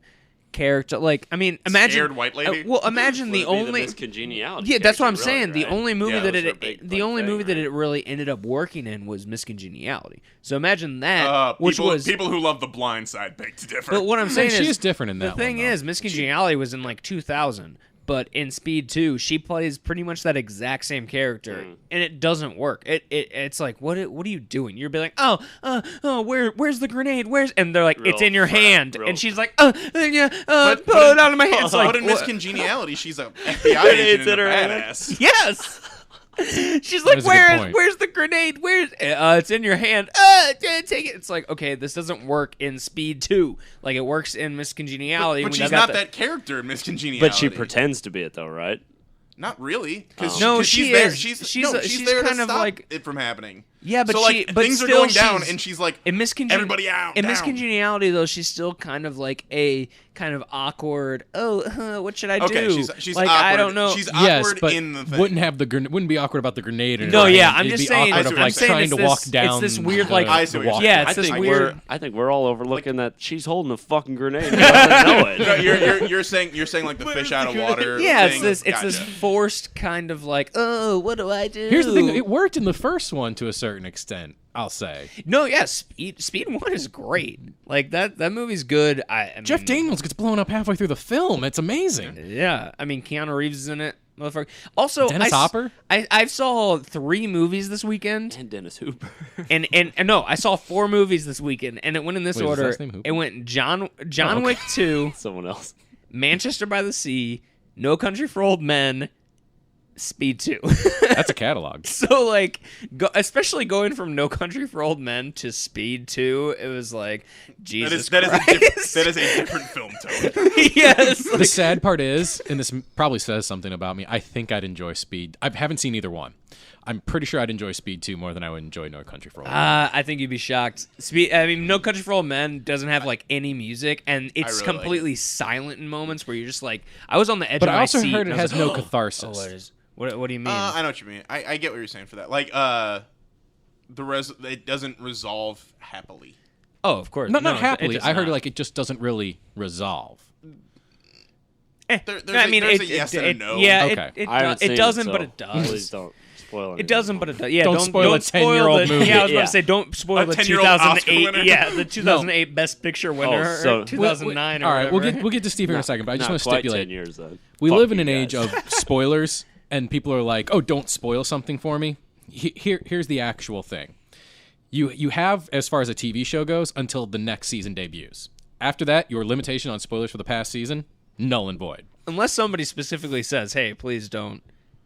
character. Like, I mean, imagine Scared white lady. Well, imagine the only Miscongeniality. Yeah, that's what I'm really, saying. right? The only movie Yeah, that was her it big, the only thing, movie that right? it really ended up working in was Miscongeniality. So imagine that, which people, was people who love The Blind Side beg to differ. But what I'm saying she is is different in that. The thing one, though. is, Miscongeniality was in like 2000, but in Speed 2, she plays pretty much that exact same character, and it doesn't work. It's like, what are you doing? You're be like, where's the grenade? And they're like, it's in your hand, and she's like, pull it out of my hand. It's like, but in Miscongeniality, she's a FBI agent and a badass. Yes. She's like, where's the grenade? It's in your hand. Take it. It's like, okay, this doesn't work in Speed 2. Like, it works in Miscongeniality. But she's not that character in Miscongeniality. But she pretends to be it, though, right? Not really. No, she's there. Is. She's She's there kind to of stop like it from happening. Yeah, but so, like, but things still, are going down, and she's like, everybody out. In down. Miscongeniality, though, she's still kind of like a kind of awkward. What should I do? Okay, she's like awkward. I don't know. She's awkward yes, but in the thing. wouldn't be awkward about the grenade. No, yeah, I'm It'd just be saying. awkward of, like, trying to walk down. It's this weird, the, like, I see what you're saying. yeah, it's this weird. I think we're all overlooking that she's holding a fucking grenade. And doesn't know it. No, you're saying like the fish out of water. Yeah, thing. it's this forced kind of like, what do I do? Here's the thing: it worked in the first one to a certain extent. I'll say. No, yeah, Speed 1 is great. Like that movie's good. I mean, Jeff Daniels gets blown up halfway through the film. It's amazing. Yeah, I mean Keanu Reeves is in it, motherfucker. Also, Dennis Hopper. I saw 3 movies this weekend, And Dennis Hooper. and no, I saw 4 movies this weekend, and it went in this Wait, is his order. last name Hooper? It went John Wick 2, Someone else. Manchester by the Sea, No Country for Old Men, Speed 2. That's a catalog. So, like, especially going from No Country for Old Men to Speed 2, it was like, Jesus Christ. That is a different film tone. Yes. The sad part is, and this probably says something about me, I think I'd enjoy Speed. I haven't seen either one. I'm pretty sure I'd enjoy Speed 2 more than I would enjoy No Country for Old Men. I think you'd be shocked. No Country for Old Men doesn't have like any music, and it's really completely silent in moments where you're just like, I was on the edge But of I my also seat. heard it and I was has like, no catharsis. Oh, what do you mean? I know what you mean. I get what you're saying for that. Like, it doesn't resolve happily. Oh, of course. Not No, happily. it does I heard not. like it just doesn't really resolve. There's a yes and a no. Yeah, Okay. I haven't seen it doesn't, so but it does. Please don't spoil anything. It doesn't, but it does. Yeah, Don't spoil a 10-year-old movie. Yeah, I was about Yeah. to say, don't spoil A the 10-year-old Oscar 2008. winner. Yeah, the 2008 Best Picture winner, so- or 2009. All right, or whatever. we'll get to Steve here in a second, but I just Not want to quite stipulate 10 years then. we Fuck live in you an age guys. of spoilers, and people are like, "Oh, don't spoil something for me." Here's the actual thing. You have, as far as a TV show goes, until the next season debuts. After that, your limitation on spoilers for the past season, null and void. Unless somebody specifically says, "Hey, please don't."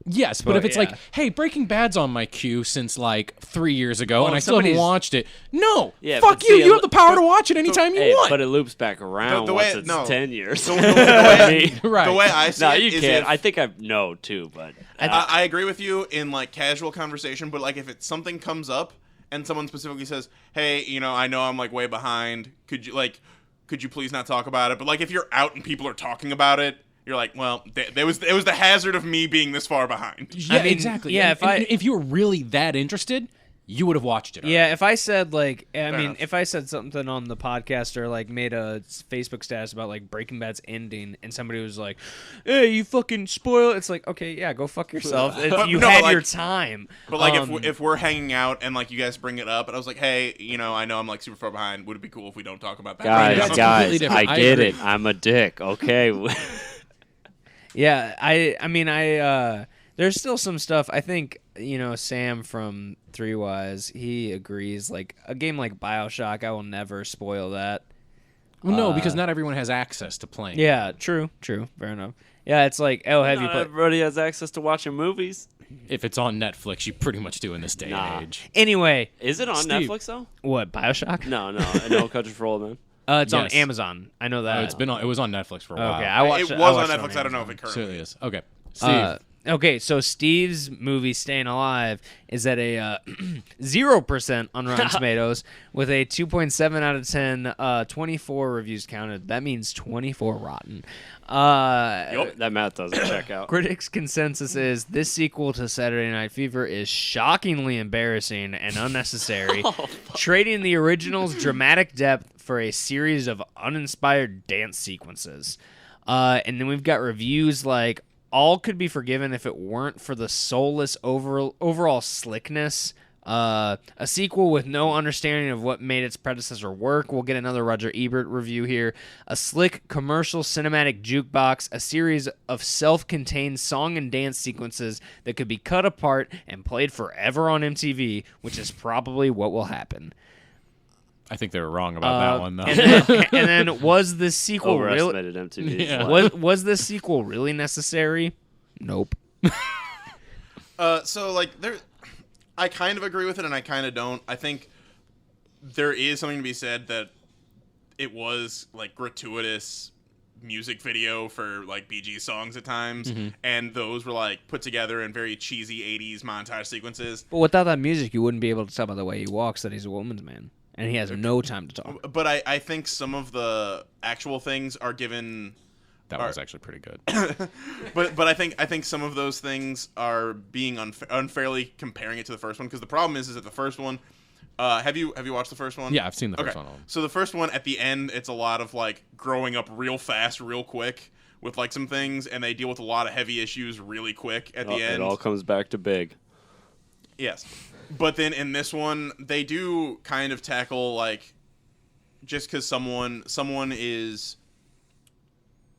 Yes, but if it's yeah. like, hey, Breaking Bad's on my queue since like 3 years ago, Well, and I if still haven't somebody's- watched it. No, Yeah, fuck but you. see, You have the power to watch it anytime you Hey, want. but it loops back around The way- once it's no. 10 years. The way Right. the way I see No, it you is can't. if- I think I know too, but I agree with you in like casual conversation, but like if it's something comes up and someone specifically says, "Hey, I know I'm like way behind. Could you please not talk about it?" But like if you're out and people are talking about it, you're like, "Well, it was the hazard of me being this far behind." Yeah, I mean, exactly. yeah, And if you were really that interested, you would have watched it. Yeah, if I said like, enough. if I said something on the podcast or like made a Facebook status about like Breaking Bad's ending, and somebody was like, "Hey, you fucking spoil it," it's like, okay, yeah, go fuck yourself. You no, had like- your time. But like if we're hanging out and like you guys bring it up, and I was like, "Hey, I know I'm like super far behind. Would it be cool if we don't talk about that?" that's guys, completely different. I I get agree. it. I'm a dick. Okay. Yeah, I mean, there's still some stuff. I think, Sam from Three Wise, he agrees. Like, a game like BioShock, I will never spoil that. Well, no, because not everyone has access to playing. Yeah, true, fair enough. Yeah, it's like, oh, have you Not played? everybody has access to watching movies. If it's on Netflix, you pretty much do in this day Nah. and age. Anyway, Is it on Steve. Netflix though? what, BioShock? No, No Country for Old Men. It's on Yes. Amazon. I know that. It was on Netflix for a while. Okay, I watched It I was on watched it Netflix. I don't know if Amazon. it currently Certainly is. is. Okay, Steve. Okay, so Steve's movie Staying Alive is at a 0% on Rotten Tomatoes with a 2.7 out of 10, 24 reviews counted. That means 24 rotten. That math doesn't check out. Critics' consensus is this sequel to Saturday Night Fever is shockingly embarrassing and unnecessary, trading the original's dramatic depth for a series of uninspired dance sequences. And then we've got reviews like, all could be forgiven if it weren't for the soulless overall slickness. A sequel with no understanding of what made its predecessor work. We'll get another Roger Ebert review here. A slick commercial cinematic jukebox, a series of self-contained song and dance sequences that could be cut apart and played forever on MTV, which is probably what will happen. I think they were wrong about that one, though. And then was this sequel really? Overestimated MTV. Yeah. Was this sequel really necessary? Nope. So like there, I kind of agree with it and I kind of don't. I think there is something to be said that it was like gratuitous music video for like BG songs at times, and those were like put together in very cheesy 80s montage sequences. But without that music, you wouldn't be able to tell by the way he walks that he's a woman's man. And he has no time to talk. But I think some of the actual things are given. That was actually pretty good. But I think some of those things are being unfairly comparing it to the first one, because the problem is that the first one. Have you watched the first one? Yeah, I've seen the first Okay. one. So the first one, at the end, it's a lot of like growing up real fast, real quick with like some things, and they deal with a lot of heavy issues really quick at the end. It all comes back to big. Yes. But then in this one, they do kind of tackle, like, just because someone is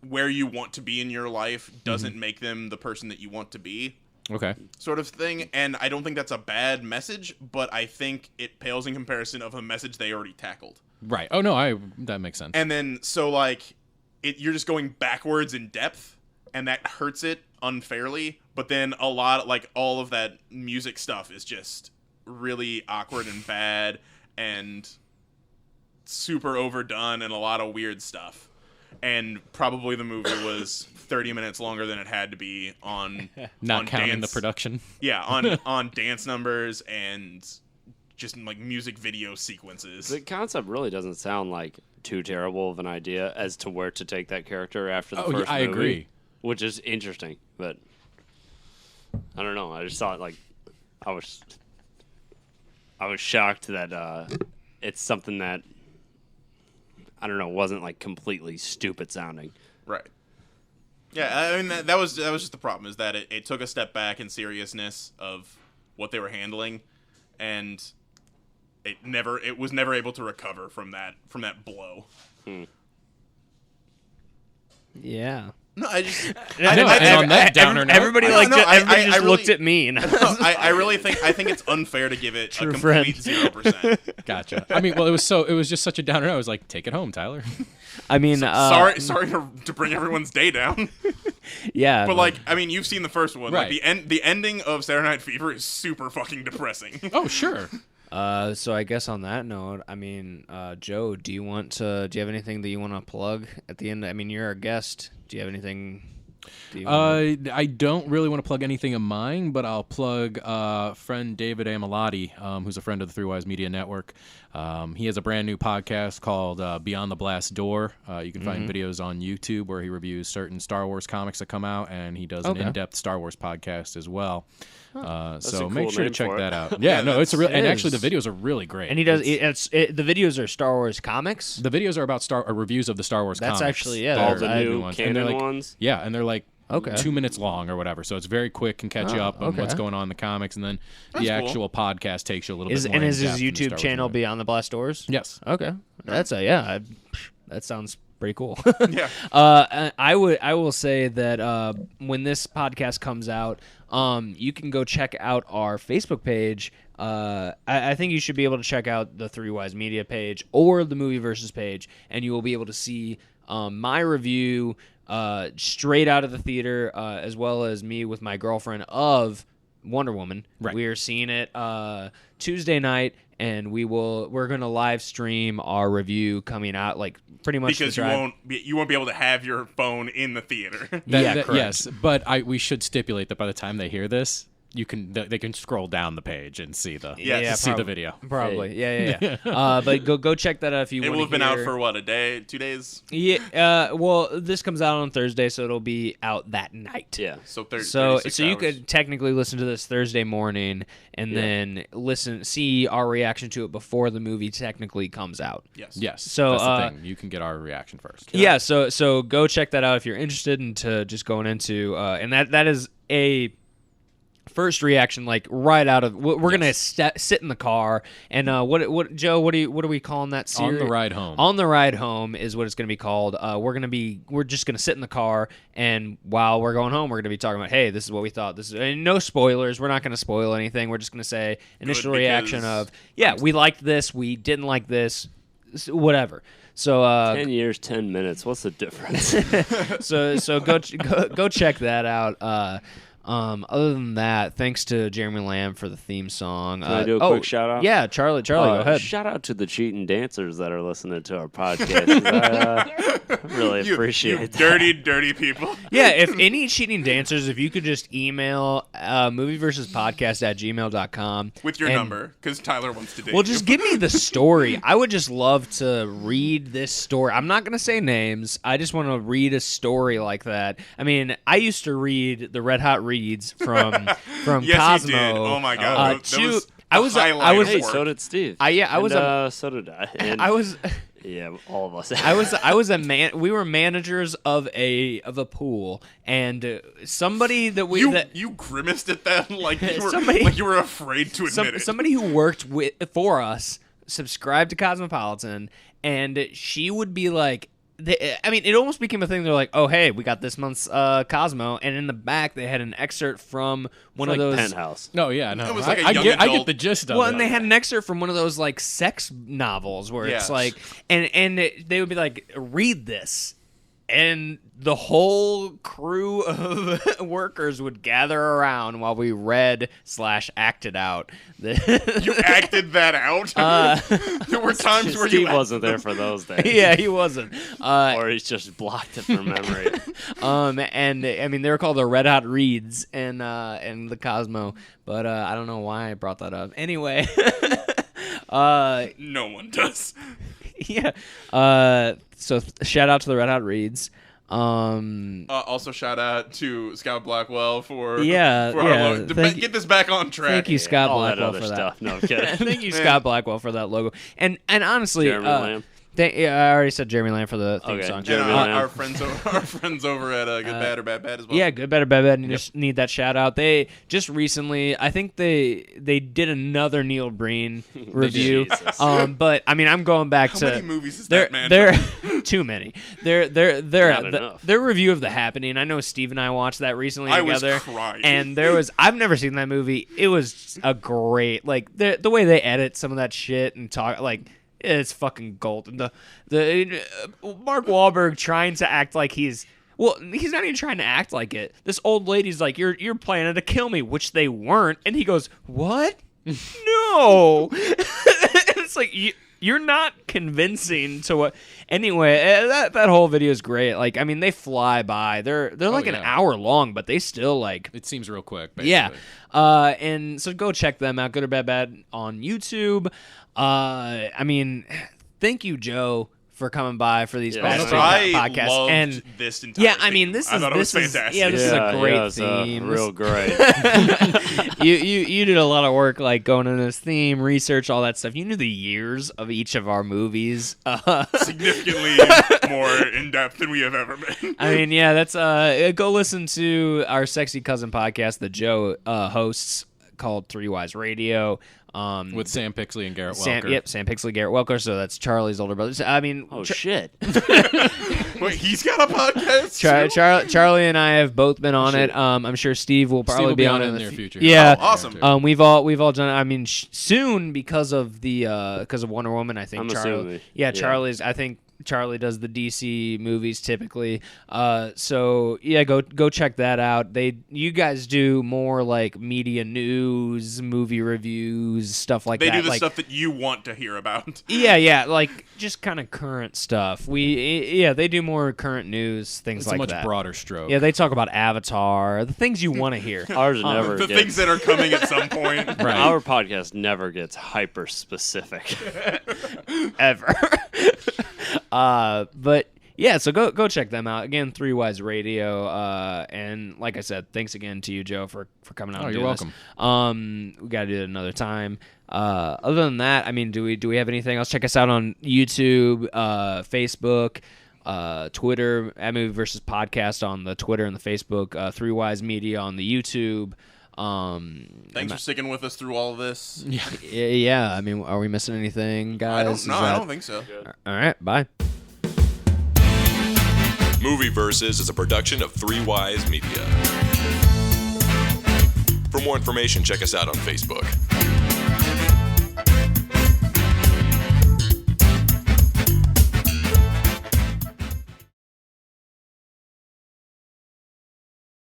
where you want to be in your life doesn't make them the person that you want to be, Okay. sort of thing. And I don't think that's a bad message, but I think it pales in comparison of a message they already tackled. Right. Oh, no, that makes sense. And then, so, like, you're just going backwards in depth, and that hurts it unfairly. But then a lot, like, all of that music stuff is just really awkward and bad and super overdone and a lot of weird stuff. And probably the movie was 30 minutes longer than it had to be on Not counting dance, the production. Yeah, on dance numbers and just like music video sequences. The concept really doesn't sound like too terrible of an idea as to where to take that character after the first movie. I agree. Which is interesting, but I don't know. I just thought like I was shocked that it's something that I don't know, wasn't like completely stupid sounding. Right. Yeah, I mean that was just the problem, is that it took a step back in seriousness of what they were handling, and it was never able to recover from that blow. Yeah. No, I just I know, and on that downer note, everybody I just really- looked at me. And I really think it's unfair to give it True a complete friend. 0%. Gotcha. I mean, well, it was just such a downer. I was like, take it home, Tyler. I mean, Sorry to bring everyone's day down. yeah. But like, I mean, you've seen the first one. Right. Like the ending of Saturday Night Fever is super fucking depressing. Oh, sure. So I guess on that note, I mean, Joe, do you have anything that you want to plug at the end? I mean, you're our guest. Do you have anything? I don't really want to plug anything of mine, but I'll plug friend David Amilati, who's a friend of the Three Wise Media Network. He has a brand new podcast called Beyond the Blast Door. You can find videos on YouTube where he reviews certain Star Wars comics that come out, and he does an in-depth Star Wars podcast as well. So a make cool sure to name check for it. that out. Yeah, no, it's a real, and it actually is. the videos are really great. And he does. The videos are Star Wars comics. The videos are about reviews of the Star Wars That's comics. actually, yeah, They're All the I- new ones. canon And they're like, ones. Yeah, and they're like Okay. 2 minutes long or whatever. So it's very quick, can catch you up on okay. what's going on in the comics, and then That's the cool. actual podcast takes you a little Is bit more. his in-depth in the YouTube Star Wars channel movie. Beyond the Blast Doors? Yes. Okay, that sounds pretty cool. Yeah. I will say that when this podcast comes out, you can go check out our Facebook page. I think you should be able to check out the Three Wise Media page or the Movie Versus page, and you will be able to see my review straight out of the theater, as well as me with my girlfriend of Wonder Woman. Right. We are seeing it Tuesday night, and we're gonna live stream our review coming out like pretty much because you won't be able to have your phone in the theater. Correct. Yes, but we should stipulate that by the time they hear this, they can scroll down the page and see the see the video. Probably, yeah. But go check that out if you want. It will have been out for what, a day, 2 days? Yeah. Well, this comes out on Thursday, so it'll be out that night. Yeah. So you could technically listen to this Thursday morning and then see our reaction to it before the movie technically comes out. Yes. So that's the thing. You can get our reaction first. So go check that out if you're interested into just going into and that is a first reaction, like right out of we're gonna sit in the car and what Joe, what are we calling that series? On the Ride Home. On the Ride Home is what it's gonna be called. We're just gonna sit in the car, and while we're going home, we're gonna be talking about, hey, this is what we thought. This is, and no spoilers. We're not gonna spoil anything. We're just gonna say initial reaction of we liked this, we didn't like this, whatever. So 10 years, 10 minutes. What's the difference? so go check that out. Other than that, thanks to Jeremy Lamb for the theme song. Can I do a quick shout out? Yeah, Charlie, go ahead. Shout out to the cheating dancers that are listening to our podcast. I really appreciate that. Dirty people. Yeah, if any cheating dancers, if you could just email movieversuspodcast@gmail.com with your number, because Tyler wants to date. Well, just give me the story. I would just love to read this story. I'm not gonna say names. I just want to read a story like that. I mean, I used to read the Red Hot Reads from yes, Cosmo. You did. Oh my god! I was Hey, so did Steve. So did I. And I was. Yeah, all of us. I was a man. We were managers of a pool, and somebody that you grimaced at that like you were afraid to admit it. Somebody who worked for us subscribed to Cosmopolitan, and she would be like. It almost became a thing. They're like, "Oh, hey, we got this month's Cosmo," and in the back they had an excerpt from one of those Penthouse. No, yeah, no. It was like I get the gist of it. Well, and they had an excerpt from one of those like sex novels where it's like, and they would be like, "Read this," and the whole crew of workers would gather around while we read/acted out. You acted that out? There were times where Steve wasn't there for those days. Yeah, he wasn't. Or he's just blocked it from memory. And I mean, they were called the Red Hot Reads and the Cosmo, but I don't know why I brought that up. Anyway. No one does. Yeah. So shout out to the Red Hot Reads. Also shout out to Scott Blackwell for our logo. Get this back on track. Thank you, Scott all Blackwell, that for other that. Stuff. No, I'm kidding. Thank you, Scott Blackwell, for that logo. And honestly, Jeremy Lamb. I already said Jeremy Lamb for the theme song. And our friends over at Good Bad or Bad Bad as well. Yeah, Good Bad or Bad Bad. Just need that shout out. They just recently, I think they did another Neil Breen review. But I mean, I'm going back to how many movies is that man? They're too many. Their review of The Happening. I know Steve and I watched that recently together. I was crying. And I've never seen that movie. It was a great, like the way they edit some of that shit and talk like. It's fucking golden. The Mark Wahlberg trying to act like he's not even trying to act like it. This old lady's like, you're planning to kill me, which they weren't, and he goes, what? No. It's like you're not convincing to what. Anyway, that whole video is great. Like, I mean, they fly by. They're like an hour long, but they still like. It seems real quick. Basically. Yeah. And so go check them out. Good or Bad Bad on YouTube. I mean, thank you, Joe, for coming by for these past podcasts. Loved and this entire I mean, this thing. is fantastic. This is a great theme. Real great. You did a lot of work, like going into this theme, research, all that stuff. You knew the years of each of our movies. Significantly more in depth than we have ever been. I mean, yeah, that's go listen to our Sexy Cousin podcast that Joe hosts called 3 Wise Radio. With Sam Pixley and Garrett Welker. Yep, Sam Pixley, Garrett Welker. So that's Charlie's older brother. I mean, shit. Wait, he's got a podcast. Charlie and I have both been on it. I'm sure Steve will probably be on it in the near future. Yeah, awesome. We've all done it. I mean, soon because of Wonder Woman. I think I'm Charlie. assuming. Yeah, Charlie's. I think Charlie does the DC movies typically. So yeah, go check that out. You guys do more like media news, movie reviews, stuff like that. They do the like, stuff that you want to hear about. Yeah, like just kind of current stuff. They do more current news, things like that. It's a much broader stroke. Yeah, they talk about Avatar, the things you want to hear. Ours never The gets, things that are coming at some point. Right. Our podcast never gets hyper specific. Ever. But yeah, so go check them out. Again, 3 Wise Radio. And like I said, thanks again to you, Joe, for coming out. Oh, and you're doing welcome. This. We gotta do it another time. Other than that, I mean, do we have anything else? Check us out on YouTube, Facebook, Twitter, at Movie Versus Podcast on the Twitter and the Facebook, 3 Wise Media on the YouTube. Thanks for sticking with us through all of this. Yeah. I mean, are we missing anything, guys? I don't think so. All right, bye. Movie Versus is a production of 3 Wise Media. For more information, check us out on Facebook.